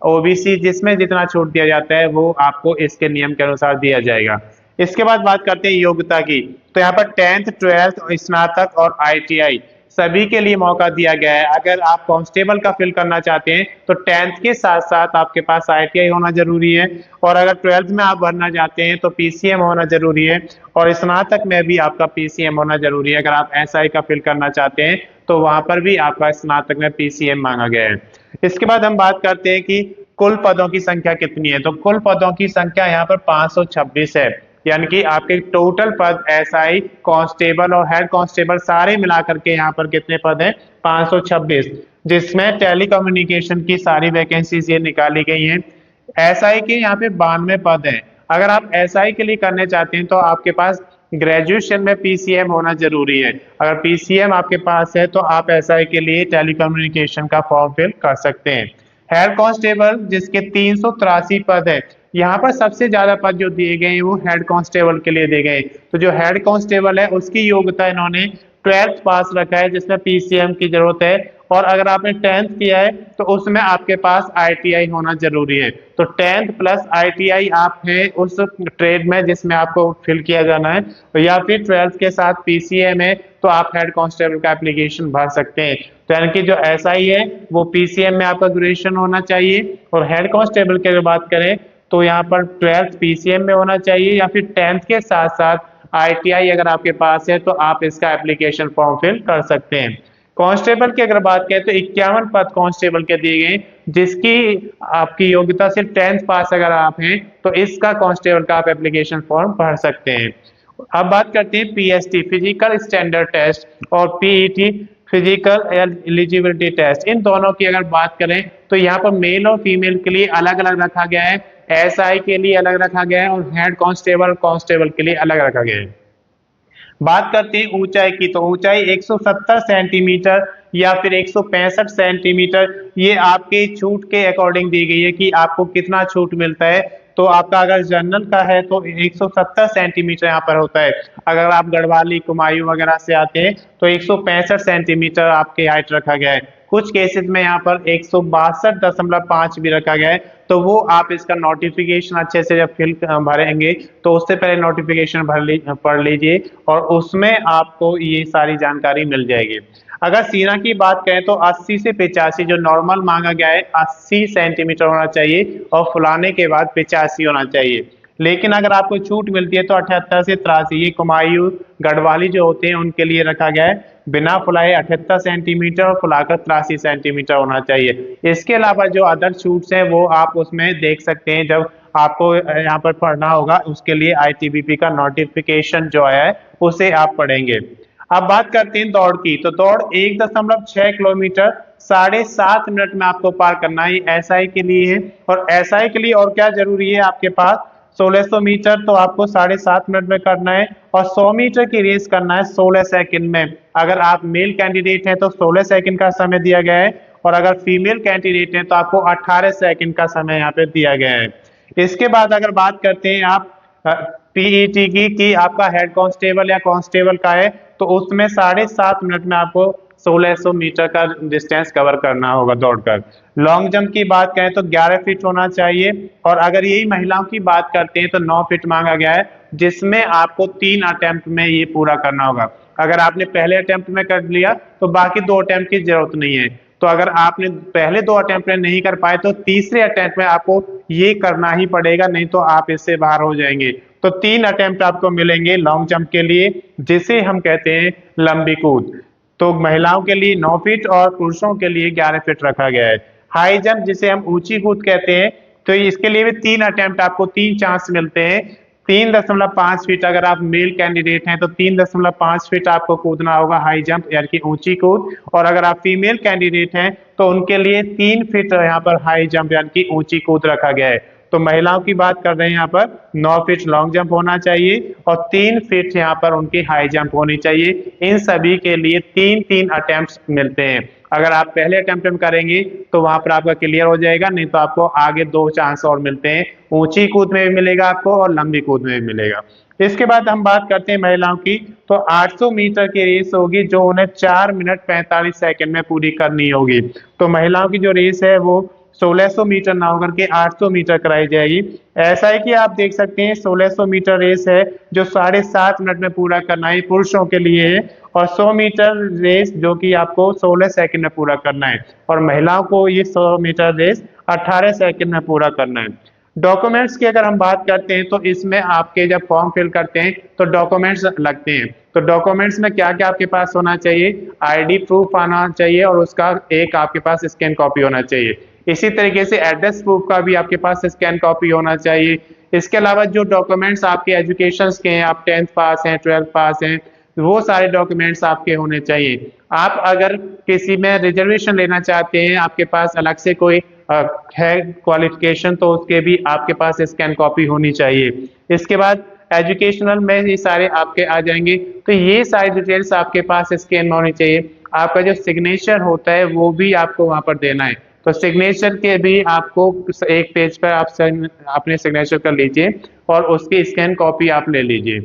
OBC जिसमें जितना छूट दिया जाता है वो आपको इसके नियम के अनुसार दिया जाएगा। इसके बाद बात करते हैं योग्यता की। तो यहाँ पर 10th, 12th, स्नातक और ITI सभी के लिए मौका दिया गया है। अगर आप कांस्टेबल का फिल करना चाहते हैं तो 10th के साथ साथ आपके पास ITI होना जरूरी है, और अगर 12th में आप भरना चाहते हैं तो PCM होना जरूरी है, और स्नातक में भी आपका PCM होना जरूरी है। अगर आप SI का फिल करना चाहते हैं तो वहां पर भी आपका स्नातक में PCM मांगा गया है। इसके बाद हम बात करते हैं कि कुल पदों की संख्या कितनी है। तो कुल पदों की संख्या यहाँ पर 526 है, यानी कि आपके टोटल पद SI, कांस्टेबल और हेड कांस्टेबल सारे मिलाकर के यहाँ पर कितने पद हैं, 526, जिसमें टेलीकम्युनिकेशन की सारी वैकेंसीज ये निकाली गई हैं। SI के यहाँ पे 92 पद हैं। अगर आप SI के लिए करने चाहते हैं तो आपके पास ग्रेजुएशन में PCM होना जरूरी है। अगर PCM आपके पास है तो आप SI के लिए टेलीकम्युनिकेशन का फॉर्म फिल कर सकते हैं। हेड कांस्टेबल जिसके 383 पद है, यहाँ पर सबसे ज्यादा पद जो दिए गए हैं वो हेड कांस्टेबल के लिए दिए गए। तो जो हेड कांस्टेबल है उसकी योग्यता इन्होंने 12th पास रखा है, जिसमें PCM की जरूरत है, और अगर आपने 10th किया है तो उसमें आपके पास ITI होना जरूरी है। तो 10th प्लस ITI आप है उस ट्रेड में जिसमें आपको फिल किया जाना है, या फिर 12th के साथ PCM है तो आप हेड कांस्टेबल का एप्लीकेशन भर सकते हैं। तो यानी कि जो SI है वो PCM में आपका ग्रेजुएशन होना चाहिए, और हेड कांस्टेबल की बात करें तो यहाँ पर 12th PCM में होना चाहिए, या फिर 10th के साथ साथ ITI अगर आपके पास है तो आप इसका एप्लीकेशन फॉर्म फिल कर सकते हैं। कांस्टेबल की अगर बात करें तो 51 पद कांस्टेबल के दिए गए, जिसकी आपकी योग्यता सिर्फ 10th पास अगर आप हैं तो इसका कांस्टेबल का आप एप्लीकेशन फॉर्म भर सकते हैं। अब बात करते हैं PST फिजिकल स्टैंडर्ड टेस्ट और PET फिजिकल एलिजिबिलिटी टेस्ट। इन दोनों की अगर बात करें तो यहाँ पर मेल और फीमेल के लिए अलग अलग रखा गया है, SI के लिए अलग रखा गया है, और हेड कांस्टेबल कांस्टेबल के लिए अलग रखा गया है। बात करते हैं ऊंचाई की। तो ऊंचाई 170 सेंटीमीटर या फिर 165 सेंटीमीटर, ये आपके छूट के अकॉर्डिंग दी गई है कि आपको कितना छूट मिलता है। तो आपका अगर जनरल का है तो 170 सेंटीमीटर यहाँ पर होता है। अगर आप गढ़वाली, कुमायूं वगैरह से आते हैं तो 165 सेंटीमीटर आपके हाइट रखा गया है। कुछ केसेस में यहाँ पर 162.5 भी रखा गया है। तो वो आप इसका नोटिफिकेशन अच्छे से जब फिल भरेंगे तो उससे पहले नोटिफिकेशन पढ़ लीजिए, और उसमें आपको ये सारी जानकारी मिल जाएगी। अगर सीना की बात करें तो 80 से 85 जो नॉर्मल मांगा गया है 80 सेंटीमीटर होना चाहिए, और फुलाने के बाद 85 होना चाहिए। लेकिन अगर आपको छूट मिलती है तो 78 से 83, ये कुमायूं गढ़वाली जो होते हैं उनके लिए रखा गया है। बिना फुलाए 78 सेंटीमीटर और फुलाकर 83 सेंटीमीटर होना चाहिए। इसके अलावा जो अदर छूट्स हैं वो आप उसमें देख सकते हैं जब आपको यहाँ पर पढ़ना होगा, उसके लिए आईटीबीपी का नोटिफिकेशन जो है उसे आप पढ़ेंगे। अब बात करते हैं दौड़ की, तो दौड़ 1.6 किलोमीटर 7.5 मिनट में आपको पार करना है, एसआई के लिए है। और एसआई के लिए और क्या जरूरी है, आपके पास 1600 मीटर तो आपको 7.5 मिनट में करना है, और 100 मीटर की रेस करना है 16 सेकंड में। अगर आप मेल कैंडिडेट हैं तो 16 सेकंड का समय दिया गया है, और अगर फीमेल कैंडिडेट हैं तो आपको 18 सेकंड का समय यहाँ पे दिया गया है। इसके बाद अगर बात करते हैं आप पीईटी की कि आपका हेड कांस्टेबल या कांस्टेबल का है, तो उसमें 7.5 मिनट में आपको 1600 मीटर का डिस्टेंस कवर करना होगा दौड़कर। लॉन्ग जंप की बात करें तो 11 फीट होना चाहिए, और अगर यही महिलाओं की बात करते हैं तो 9 फीट मांगा गया है, जिसमें आपको 3 अटेम्प्ट में ये पूरा करना होगा। अगर आपने पहले अटेम्प्ट में कर लिया तो बाकी 2 अटेम्प्ट की जरूरत नहीं है, तो अगर आपने पहले 2 अटेम्प्ट में नहीं कर पाए तो तीसरे अटेम्प्ट में आपको ये करना ही पड़ेगा, नहीं तो आप इससे बाहर हो जाएंगे। तो 3 अटेम्प्ट आपको मिलेंगे लॉन्ग जंप के लिए, जिसे हम कहते हैं लंबी कूद। तो महिलाओं के लिए 9 फीट और पुरुषों के लिए 11 फीट रखा गया है। हाई जंप जिसे हम ऊंची कूद कहते हैं, तो इसके लिए भी 3 अटेम्प्ट, आपको 3 चांस मिलते हैं। 3.5 फीट अगर आप मेल कैंडिडेट हैं तो 3.5 फीट आपको कूदना होगा हाई जंप यानी कि ऊंची कूद, और अगर आप फीमेल कैंडिडेट हैं तो उनके लिए 3 फीट यहाँ पर हाई जंप यानी कि ऊंची कूद रखा गया है। तो महिलाओं की बात कर रहे हैं यहाँ पर 9 फीट लॉन्ग जंप होना चाहिए और 3 फीट यहाँ पर उनकी हाई जंप होनी चाहिए। इन सभी के लिए 3-3 अटेम्प्ट मिलते हैं। अगर आप पहले अटेम्प्ट में करेंगे तो वहां पर आपका क्लियर हो जाएगा, नहीं तो आपको आगे 2 चांस और मिलते हैं, ऊंची कूद में भी मिलेगा आपको और लंबी कूद में भी मिलेगा। इसके बाद हम बात करते हैं महिलाओं की, तो 800 मीटर की रेस होगी जो उन्हें 4 मिनट 45 सेकंड में पूरी करनी होगी। तो महिलाओं की जो रेस है वो 1600 मीटर ना होकर के 800 मीटर कराई जाएगी। ऐसा है कि आप देख सकते हैं 1600 मीटर रेस है जो 7.5 मिनट में पूरा करना है पुरुषों के लिए है, और 100 मीटर रेस जो कि आपको 16 सेकंड में पूरा करना है, और महिलाओं को ये 100 मीटर रेस 18 सेकंड में पूरा करना है। डॉक्यूमेंट्स की अगर हम बात करते हैं तो इसमें आपके जब फॉर्म फिल करते हैं तो डॉक्यूमेंट्स लगते हैं। तो डॉक्यूमेंट्स में क्या क्या आपके पास होना चाहिए, आईडी प्रूफ आना चाहिए और उसका एक आपके पास स्कैन कॉपी होना चाहिए। इसी तरीके से एड्रेस प्रूफ का भी आपके पास स्कैन कॉपी होना चाहिए। इसके अलावा जो डॉक्यूमेंट्स आपके एजुकेशन के हैं, आप 10th पास हैं, 12th पास हैं, वो सारे डॉक्यूमेंट्स आपके होने चाहिए। आप अगर किसी में रिजर्वेशन लेना चाहते हैं, आपके पास अलग से कोई है क्वालिफिकेशन, तो उसके भी आपके पास स्कैन कॉपी होनी चाहिए। इसके बाद एजुकेशनल में ये सारे आपके आ जाएंगे, तो ये सारी डिटेल्स आपके पास स्कैन में होनी चाहिए। आपका जो सिग्नेचर होता है वो भी आपको वहां पर देना है, तो सिग्नेचर के भी आपको एक पेज पर आप अपने सिग्नेचर कर लीजिए और उसकी स्कैन कॉपी आप ले लीजिए।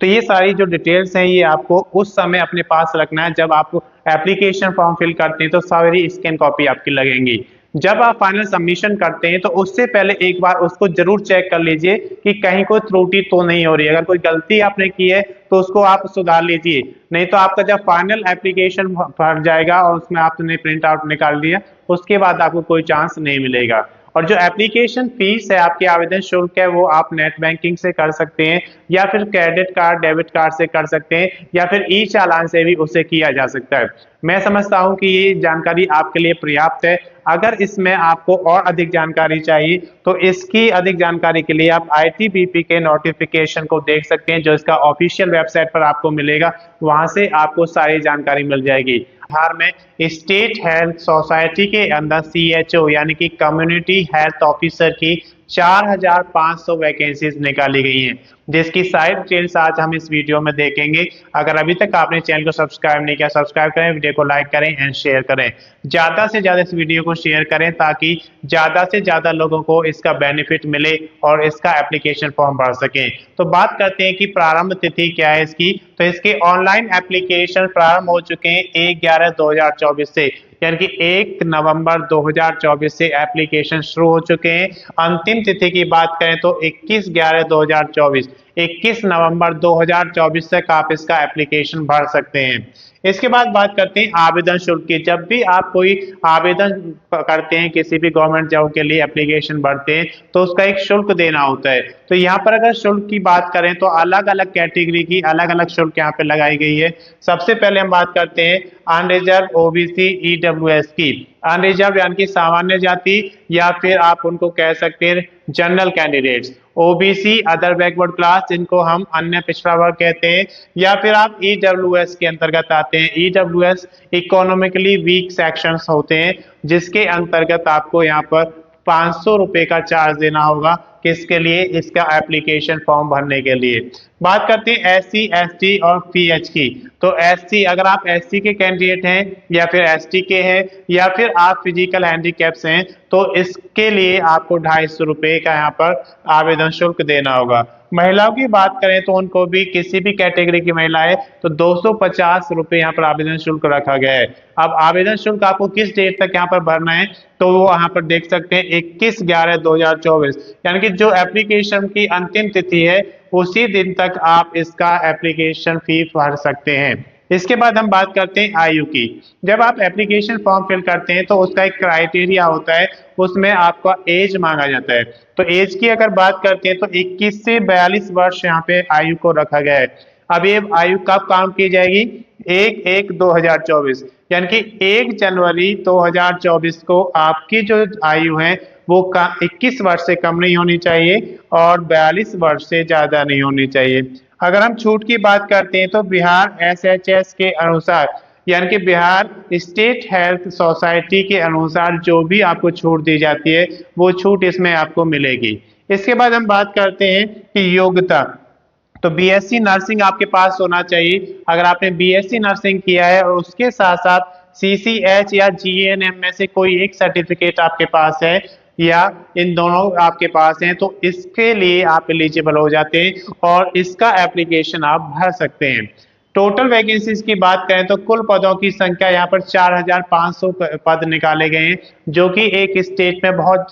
तो ये सारी जो डिटेल्स हैं ये आपको उस समय अपने पास रखना है जब आप एप्लीकेशन फॉर्म फिल करते हैं, तो सारी स्कैन कॉपी आपकी लगेंगी। जब आप फाइनल सबमिशन करते हैं तो उससे पहले एक बार उसको जरूर चेक कर लीजिए कि कहीं कोई त्रुटि तो नहीं हो रही है। अगर कोई गलती आपने की है तो उसको आप सुधार लीजिए, नहीं तो आपका जब फाइनल एप्लीकेशन भर जाएगा और उसमें आपने प्रिंट आउट निकाल दिया, उसके बाद आपको कोई चांस नहीं मिलेगा। और जो एप्लीकेशन फीस है, आपकी आवेदन शुल्क है, वो आप नेट बैंकिंग से कर सकते हैं, या फिर क्रेडिट कार्ड डेबिट कार्ड से कर सकते हैं, या फिर ई चालान से भी उसे किया जा सकता है। मैं समझता हूं कि ये जानकारी आपके लिए पर्याप्त है। अगर इसमें आपको और अधिक जानकारी चाहिए तो इसकी अधिक जानकारी के लिए आप आईटीबीपी के नोटिफिकेशन को देख सकते हैं, जो इसका ऑफिशियल वेबसाइट पर आपको मिलेगा, वहां से आपको सारी जानकारी मिल जाएगी। बिहार में स्टेट हेल्थ सोसाइटी के अंदर CHO यानी कि कम्युनिटी हेल्थ ऑफिसर की 4500 वैकेंसीज निकाली गई हैं, जिसकी सारी डिटेल्स आज हम इस वीडियो में देखेंगे। अगर अभी तक आपने चैनल को सब्सक्राइब नहीं किया, सब्सक्राइब करें, वीडियो को लाइक करें एंड शेयर करें। ज्यादा से ज्यादा इस वीडियो को शेयर करें ताकि ज्यादा से ज्यादा लोगों को इसका बेनिफिट मिले और इसका एप्लीकेशन फॉर्म भर सकें। तो बात करते हैं कि प्रारंभ तिथि क्या है इसकी, तो इसके ऑनलाइन एप्लीकेशन प्रारंभ हो चुके हैं 1/11/2024 से, यानी कि 1 नवंबर 2024 से एप्लीकेशन शुरू हो चुके हैं। अंतिम तिथि की बात करें तो 21/11/2024, 21 नवंबर 2024 तक आप इसका एप्लीकेशन भर सकते हैं। इसके बाद बात करते हैं आवेदन शुल्क की। जब भी आप कोई आवेदन करते हैं किसी भी गवर्नमेंट जॉब के लिए एप्लीकेशन भरते हैं तो उसका एक शुल्क देना होता है। तो यहाँ पर अगर शुल्क की बात करें तो अलग अलग कैटेगरी की अलग अलग शुल्क यहाँ पे लगाई गई है। सबसे पहले हम बात करते हैं अनरिजर्व OBC EWS की। अनरिजर्व यानी कि सामान्य जाति, या फिर आप उनको कह सकते हैं general candidates. OBC other backward class जिनको हम अन्य पिछड़ा वर्ग कहते हैं, या फिर आप ईडब्ल्यूएस के अंतर्गत आते हैं। ईडब्ल्यूएस इकोनॉमिकली वीक सेक्शंस होते हैं, जिसके अंतर्गत आपको यहाँ पर 500 रुपए का चार्ज देना होगा। किसके लिए? इसका एप्लीकेशन फॉर्म भरने के लिए। बात करते हैं एससी, एसटी और पीएच की। तो एससी, अगर आप एससी के कैंडिडेट हैं या फिर एसटी के हैं या फिर आप फिजिकल हैंडीकैप्स हैं, तो इसके लिए आपको 250 रुपए का यहाँ पर आवेदन शुल्क देना होगा। महिलाओं की बात करें तो उनको भी, किसी भी कैटेगरी की महिला है तो 250 रुपए यहाँ पर आवेदन शुल्क रखा गया है। अब आवेदन शुल्क आपको किस डेट तक यहाँ पर भरना है, तो वो यहाँ पर देख सकते हैं 21/11/2024, यानी कि जो एप्लीकेशन की अंतिम तिथि है उसी दिन तक आप इसका एप्लीकेशन फी भर सकते हैं। इसके बाद हम बात करते हैं आयु की। जब आप एप्लीकेशन फॉर्म फिल करते हैं तो उसका एक क्राइटेरिया होता है, उसमें आपका एज मांगा जाता है। तो एज की अगर बात करते हैं तो 21 से 42 वर्ष यहाँ पे आयु को रखा गया है। अब ये आयु कब काउंट की जाएगी? 1/1/2024, यानी कि 1 जनवरी 2024 को आपकी जो आयु है वो 21 वर्ष से कम नहीं होनी चाहिए और 42 वर्ष से ज्यादा नहीं होनी चाहिए। अगर हम छूट की बात करते हैं तो बिहार एसएचएस के अनुसार, यानी कि बिहार स्टेट हेल्थ सोसाइटी के अनुसार जो भी आपको छूट दी जाती है वो छूट इसमें आपको मिलेगी। इसके बाद हम बात करते हैं कि योग्यता। तो बीएससी नर्सिंग आपके पास होना चाहिए। अगर आपने बीएससी नर्सिंग किया है और उसके साथ साथ सीसीएच या जीएनएम में से कोई एक सर्टिफिकेट आपके पास है या इन दोनों आपके पास हैं, तो इसके लिए आप एलिजिबल हो जाते हैं और इसका एप्लीकेशन आप भर सकते हैं। टोटल वैकेंसीज की बात करें तो कुल पदों की संख्या यहाँ पर 4500 पद निकाले गए हैं, जो कि एक स्टेट में बहुत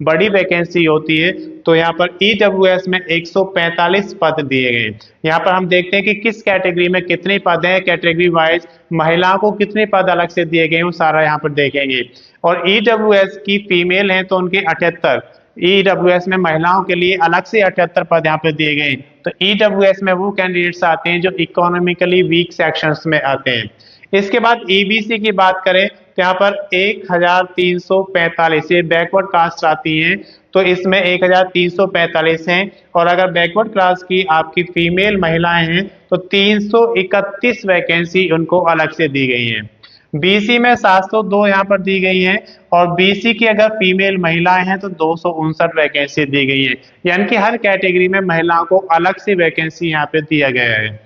बड़ी वैकेंसी होती है। तो यहाँ पर ईडब्ल्यूएस में 145 पद दिए गए हैं। यहाँ पर हम देखते हैं कि किस कैटेगरी में कितने पद हैं, कैटेगरी वाइज महिलाओं को कितने पद अलग से दिए गए हैं, वो सारा यहाँ पर देखेंगे। और ईडब्ल्यूएस की फीमेल हैं तो उनके 78, ईडब्ल्यूएस में महिलाओं के लिए अलग से 78 पद यहाँ पे दिए गए। तो ईडब्ल्यूएस में वो कैंडिडेट्स आते हैं जो इकोनॉमिकली वीक सेक्शंस में आते हैं। इसके बाद ईबीसी की बात करें तो यहाँ पर 1345 ये बैकवर्ड कास्ट आती हैं, तो इसमें 1345 हैं। और अगर बैकवर्ड क्लास की आपकी फीमेल महिलाएं हैं तो 331 वैकेंसी उनको अलग से दी गई हैं। बीसी में 702 यहाँ पर दी गई हैं और बीसी की अगर फीमेल महिलाएं हैं तो 259 वैकेंसी दी गई है, यानी कि हर कैटेगरी में महिलाओं को अलग से वैकेंसी यहाँ पे दिया गया है।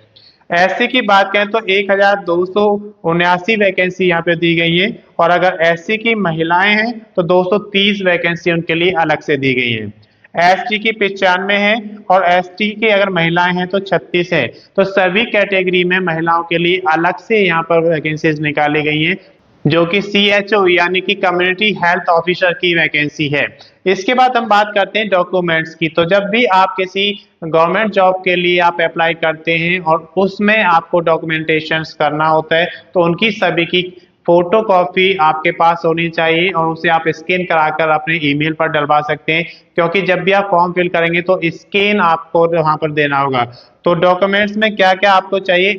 एससी की बात करें तो 1279 वैकेंसी यहाँ पे दी गई है और अगर एससी की महिलाएं हैं तो 230 वैकेंसी उनके लिए अलग से दी गई है। एसटी की 95 है और एसटी की अगर महिलाएं हैं तो 36 है। तो सभी कैटेगरी में महिलाओं के लिए अलग से यहाँ पर वैकेंसीज निकाली गई हैं, जो कि सीएचओ यानी कि कम्युनिटी हेल्थ ऑफिसर की वैकेंसी है। इसके बाद हम बात करते हैं डॉक्यूमेंट्स की। तो जब भी आप किसी गवर्नमेंट जॉब के लिए आप अप्लाई करते हैं और उसमें आपको डॉक्यूमेंटेशंस करना होता है तो उनकी सभी की फोटो कॉपी आपके पास होनी चाहिए और उसे आप स्कैन कराकर अपने ईमेल पर डलवा सकते हैं, क्योंकि जब भी आप फॉर्म फिल करेंगे तो स्कैन आपको वहां पर देना होगा। तो डॉक्यूमेंट्स में क्या क्या आपको चाहिए?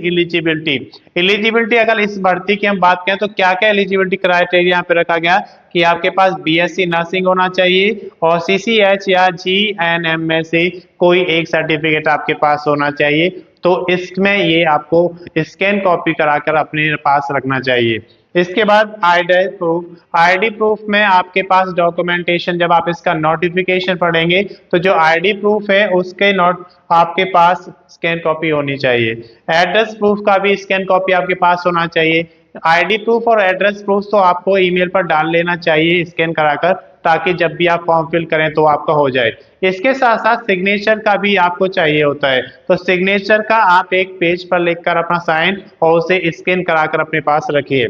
एलिजिबिलिटी अगर इस भर्ती की हम बात करें तो क्या क्या एलिजिबिलिटी क्राइटेरिया यहाँ पे रखा गया कि आपके पास बीएससी नर्सिंग होना चाहिए और सीसीएच या जीएनएम में से कोई एक सर्टिफिकेट आपके पास होना चाहिए। तो इसमें ये आपको स्कैन कॉपी कराकर अपने पास रखना चाहिए। इसके बाद आईडी प्रूफ में आपके पास डॉक्यूमेंटेशन, जब आप इसका नोटिफिकेशन पढ़ेंगे तो जो आईडी प्रूफ है उसके नोट आपके पास स्कैन कॉपी होनी चाहिए। एड्रेस प्रूफ का भी स्कैन कॉपी आपके पास होना चाहिए। आईडी प्रूफ और एड्रेस प्रूफ तो आपको ईमेल पर डाल लेना चाहिए स्कैन कराकर, ताकि जब भी आप फॉर्म फिल करें तो आपका हो जाए। इसके साथ साथ सिग्नेचर का भी आपको चाहिए होता है, तो सिग्नेचर का आप एक पेज पर लिखकर अपना साइन और उसे स्कैन कराकर अपने पास रखिए।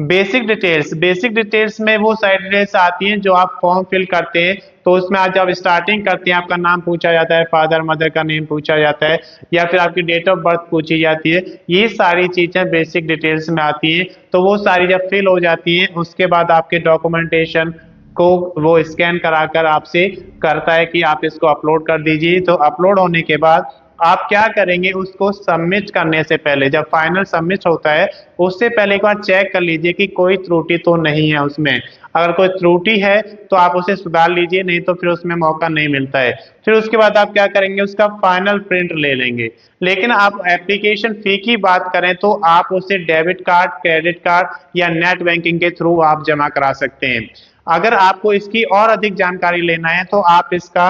बेसिक डिटेल्स में वो सारी डिटेल्स आती हैं जो आप फॉर्म फिल करते हैं, तो उसमें आप जब स्टार्टिंग करते हैं आपका नाम पूछा जाता है, फादर मदर का नेम पूछा जाता है या फिर आपकी डेट ऑफ बर्थ पूछी जाती है। ये सारी चीजें बेसिक डिटेल्स में आती हैं, तो वो सारी जब फिल हो जाती हैं उसके बाद आपके डॉक्यूमेंटेशन को वो स्कैन कराकर आपसे करता है कि आप इसको अपलोड कर दीजिए। तो अपलोड होने के बाद आप क्या करेंगे, उसको सबमिट करने से पहले, जब फाइनल सबमिट होता है उससे पहले एक बार चेक कर लीजिए कि कोई त्रुटि तो नहीं है उसमें। अगर कोई त्रुटि है तो आप उसे सुधार लीजिए, नहीं तो फिर उसमें मौका नहीं मिलता है। फिर उसके बाद आप क्या करेंगे, उसका फाइनल प्रिंट ले लेंगे। लेकिन आप एप्लीकेशन फी की बात करें तो आप उसे डेबिट कार्ड, क्रेडिट कार्ड या नेट बैंकिंग के थ्रू आप जमा करा सकते हैं। अगर आपको इसकी और अधिक जानकारी लेना है तो आप इसका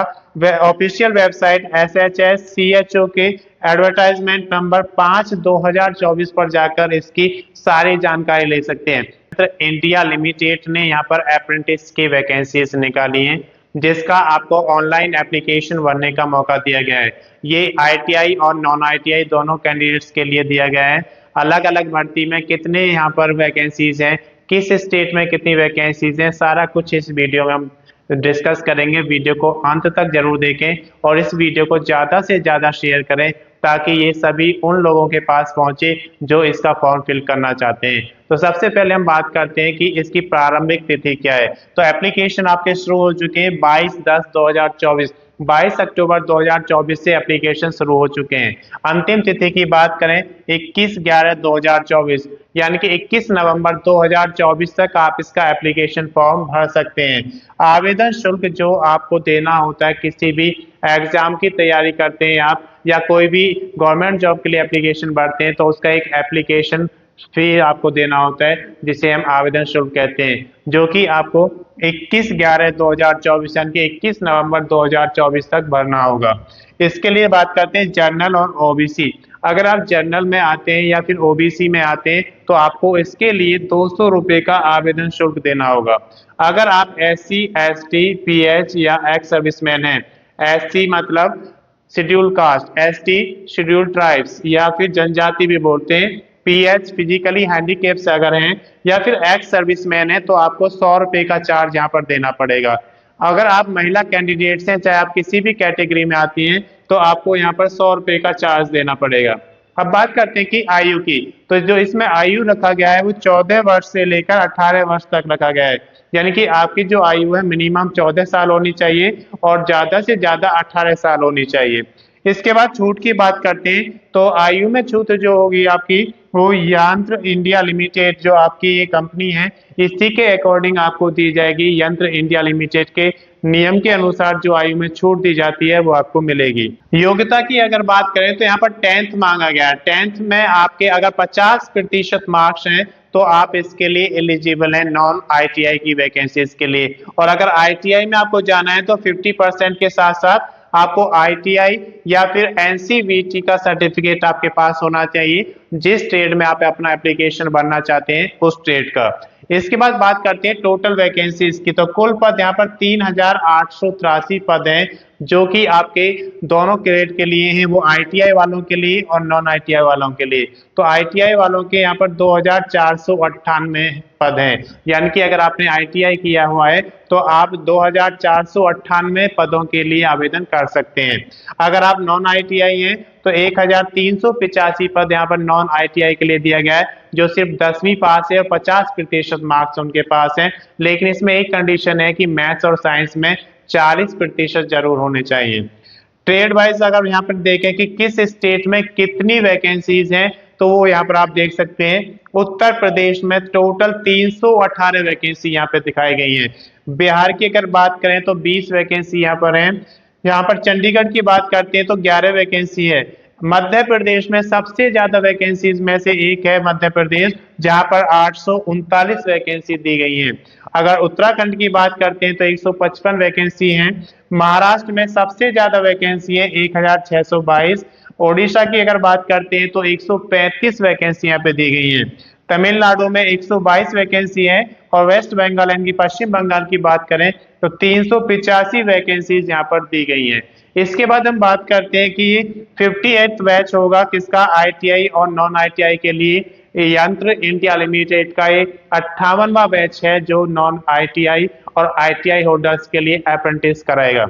ऑफिशियल वेबसाइट SHSCHO के एडवर्टाइजमेंट नंबर 5/2024 पर जाकर इसकी सारी जानकारी ले सकते हैं। इंडिया लिमिटेड ने यहाँ पर अप्रेंटिस की वैकेंसीज निकाली हैं, जिसका आपको ऑनलाइन एप्लीकेशन भरने का मौका दिया गया है। ये ITI और नॉन ITI दोनों कैंडिडेट्स के लिए दिया गया है। अलग अलग भर्ती में कितने यहाँ पर वैकेंसीज हैं, किस स्टेट में कितनी वैकेंसीज हैं, सारा कुछ इस वीडियो में हम डिस्कस करेंगे। वीडियो को अंत तक जरूर देखें और इस वीडियो को ज़्यादा से ज़्यादा शेयर करें ताकि ये सभी उन लोगों के पास पहुंचे जो इसका फॉर्म फिल करना चाहते हैं। तो सबसे पहले हम बात करते हैं कि इसकी प्रारंभिक तिथि क्या है। तो एप्लीकेशन आपके शुरू हो चुके हैं 22/10/2024, 22 अक्टूबर 2024 से एप्लीकेशन शुरू हो चुके हैं। अंतिम तिथि की बात करें 21/11/2024, यानी कि 21 नवंबर 2024 तक आप इसका एप्लीकेशन फॉर्म भर सकते हैं। आवेदन शुल्क जो आपको देना होता है, किसी भी एग्जाम की तैयारी करते हैं आप या कोई भी गवर्नमेंट जॉब के लिए एप्लीकेशन भरते हैं तो उसका एक एप्लीकेशन फी आपको देना होता है, जिसे हम आवेदन शुल्क कहते हैं, जो कि आपको 21/11/2024 यानी कि 21 नवंबर 2024 तक भरना होगा। इसके लिए बात करते हैं जनरल और OBC। अगर आप जनरल में आते हैं या फिर OBC में आते हैं तो आपको इसके लिए 200 रुपये का आवेदन शुल्क देना होगा। अगर आप SC ST PH या एक्स सर्विसमैन हैं, SC मतलब schedule caste, ST schedule tribes या फिर जनजाति भी बोलते हैं, PH फिजिकली हैंडीकेप्स अगर हैं या फिर एक्स सर्विसमैन है तो आपको 100 रुपये का चार्ज यहाँ पर देना पड़ेगा। अगर आप महिला कैंडिडेट्स हैं, चाहे आप किसी भी कैटेगरी में आती हैं, तो आपको यहाँ पर 100 रुपये का चार्ज देना पड़ेगा। अब बात करते हैं कि आयु की। तो जो इसमें आयु रखा गया है वो 14 वर्ष से लेकर 18 वर्ष तक रखा गया है, यानी कि आपकी जो आयु है मिनिमम 14 साल होनी चाहिए और ज्यादा से ज्यादा 18 साल होनी चाहिए। इसके बाद छूट की बात करते हैं तो आयु में छूट जो होगी आपकी वो यंत्र इंडिया लिमिटेड जो आपकी ये कंपनी है इसी के अकॉर्डिंग आपको दी जाएगी। यंत्र इंडिया लिमिटेड के नियम के अनुसार जो आयु में छूट दी जाती है वो आपको मिलेगी। योग्यता की अगर बात करें तो यहाँ पर 10th मांगा गया है। 10th में आपके अगर 50% मार्क्स हैं तो आप इसके लिए एलिजिबल हैं नॉन ITI की वैकेंसीज के लिए। और अगर ITI में आपको जाना है तो 50% के साथ साथ आपको ITI या फिर NCVT का सर्टिफिकेट आपके पास होना चाहिए, जिस ट्रेड में आप अपना एप्लीकेशन भरना चाहते हैं उस ट्रेड का। इसके बाद बात करते हैं टोटल वैकेंसीज की। तो कुल पद यहाँ पर 3883 पद हैं, जो कि आपके दोनों ग्रेड के लिए हैं, वो ITI वालों के लिए और नॉन ITI वालों के लिए। तो ITI वालों के यहाँ पर 2498 पद हैं, यानी कि अगर आपने ITI किया हुआ है तो आप 2498 पदों के लिए आवेदन कर सकते हैं। अगर आप नॉन ITI हैं तो 1385 पद यहाँ पर नॉन ITI के लिए दिया गया है, जो सिर्फ 10वीं पास है और 50% मार्क्स उनके पास हैं। लेकिन इसमें एक कंडीशन है कि मैथ्स और साइंस में 40% जरूर होने चाहिए। ट्रेड वाइज अगर यहाँ पर देखें कि किस स्टेट में कितनी वैकेंसीज हैं तो वो यहाँ पर आप देख सकते हैं। उत्तर प्रदेश में टोटल 318 वैकेंसी यहाँ पे दिखाई गई है। बिहार की अगर बात करें तो 20 वैकेंसी यहाँ पर है। यहाँ पर चंडीगढ़ की बात करते हैं तो 11 वैकेंसी है। मध्य प्रदेश में सबसे ज्यादा वैकेंसीज में से एक है मध्य प्रदेश, जहां पर 839 वैकेंसी दी गई है। अगर उत्तराखंड की बात करते हैं तो 155 वैकेंसी हैं। महाराष्ट्र में सबसे ज्यादा वैकेंसी है 1622। ओडिशा की अगर बात करते हैं तो 135 वैकेंसी यहाँ पे दी गई है। तमिलनाडु में 122 वैकेंसी है और वेस्ट बंगाल यानी कि पश्चिम बंगाल की बात करें तो 385 वैकेंसीज यहाँ पर दी गई हैं। इसके बाद हम बात करते हैं कि 58th बैच होगा किसका, ITI और नॉन ITI के लिए। यंत्र इंडिया लिमिटेड का ये 58वां बैच है जो नॉन ITI और ITI होल्डर्स के लिए अप्रेंटिस कराएगा।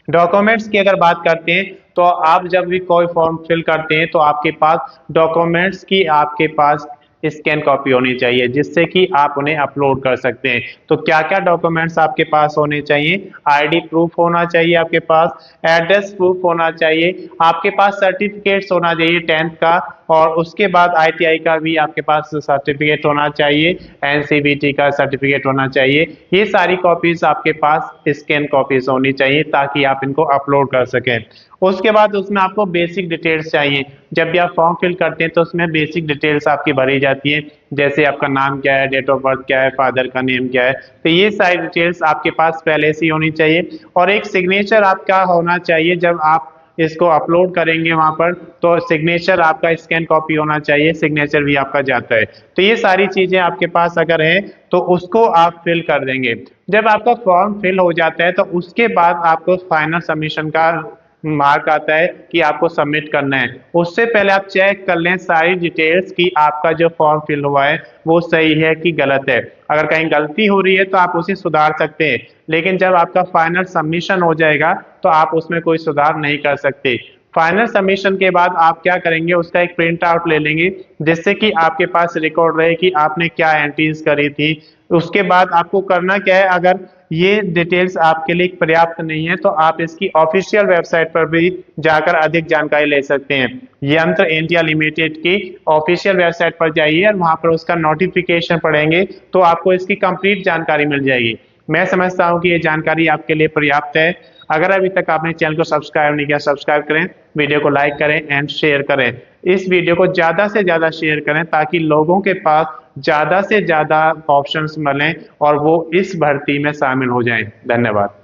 डॉक्यूमेंट्स की अगर बात करते हैं तो आप जब भी कोई फॉर्म फिल करते हैं तो आपके पास डॉक्यूमेंट्स की आपके पास स्कैन कॉपी होनी चाहिए, जिससे कि आप उन्हें अपलोड कर सकते हैं। तो क्या क्या डॉक्यूमेंट्स आपके पास होने चाहिए? आईडी प्रूफ होना चाहिए आपके पास, एड्रेस प्रूफ होना चाहिए, आपके पास सर्टिफिकेट्स होना चाहिए 10th का, और उसके बाद ITI का भी आपके पास सर्टिफिकेट होना चाहिए, NCVT का सर्टिफिकेट होना चाहिए। ये सारी कॉपीज आपके पास स्कैन कॉपीज होनी चाहिए ताकि आप इनको अपलोड कर सकें। उसके बाद उसमें आपको बेसिक डिटेल्स चाहिए। जब भी आप फॉर्म फिल करते हैं तो उसमें बेसिक डिटेल्स आपकी भरी जाती है, जैसे आपका नाम क्या है, डेट ऑफ बर्थ क्या है, फादर का नेम क्या है। तो ये सारी डिटेल्स आपके पास पहले से ही होनी चाहिए, और एक सिग्नेचर आपका होना चाहिए। जब आप इसको अपलोड करेंगे वहां पर, तो सिग्नेचर आपका स्कैन कॉपी होना चाहिए, सिग्नेचर भी आपका जाता है। तो ये सारी चीजें आपके पास अगर है तो उसको आप फिल कर देंगे। जब आपका फॉर्म फिल हो जाता है तो उसके बाद आपको फाइनल सबमिशन का मार्क आता है कि आपको सबमिट करना है। उससे पहले आप चेक कर लें सारी डिटेल्स कि आपका जो फॉर्म फिल हुआ है वो सही है कि गलत है। अगर कहीं गलती हो रही है तो आप उसे सुधार सकते हैं, लेकिन जब आपका फाइनल सबमिशन हो जाएगा तो आप उसमें कोई सुधार नहीं कर सकते। फाइनल सबमिशन के बाद आप क्या करेंगे, उसका एक प्रिंट आउट ले लेंगे, जिससे कि आपके पास रिकॉर्ड रहे कि आपने क्या एंट्रीज करी थी। उसके बाद आपको करना क्या है, अगर ये डिटेल्स आपके लिए पर्याप्त नहीं है तो आप इसकी ऑफिशियल वेबसाइट पर भी जाकर अधिक जानकारी ले सकते हैं। यंत्र इंडिया लिमिटेड की ऑफिशियल वेबसाइट पर जाइए और वहां पर उसका नोटिफिकेशन पढ़ेंगे तो आपको इसकी कंप्लीट जानकारी मिल जाएगी। मैं समझता हूं कि ये जानकारी आपके लिए पर्याप्त है। अगर अभी तक आपने चैनल को सब्सक्राइब नहीं किया, सब्सक्राइब करें, वीडियो को लाइक करें एंड शेयर करें। इस वीडियो को ज्यादा से ज्यादा शेयर करें ताकि लोगों के पास ज्यादा से ज्यादा ऑप्शंस मिलें और वो इस भर्ती में शामिल हो जाएं। धन्यवाद।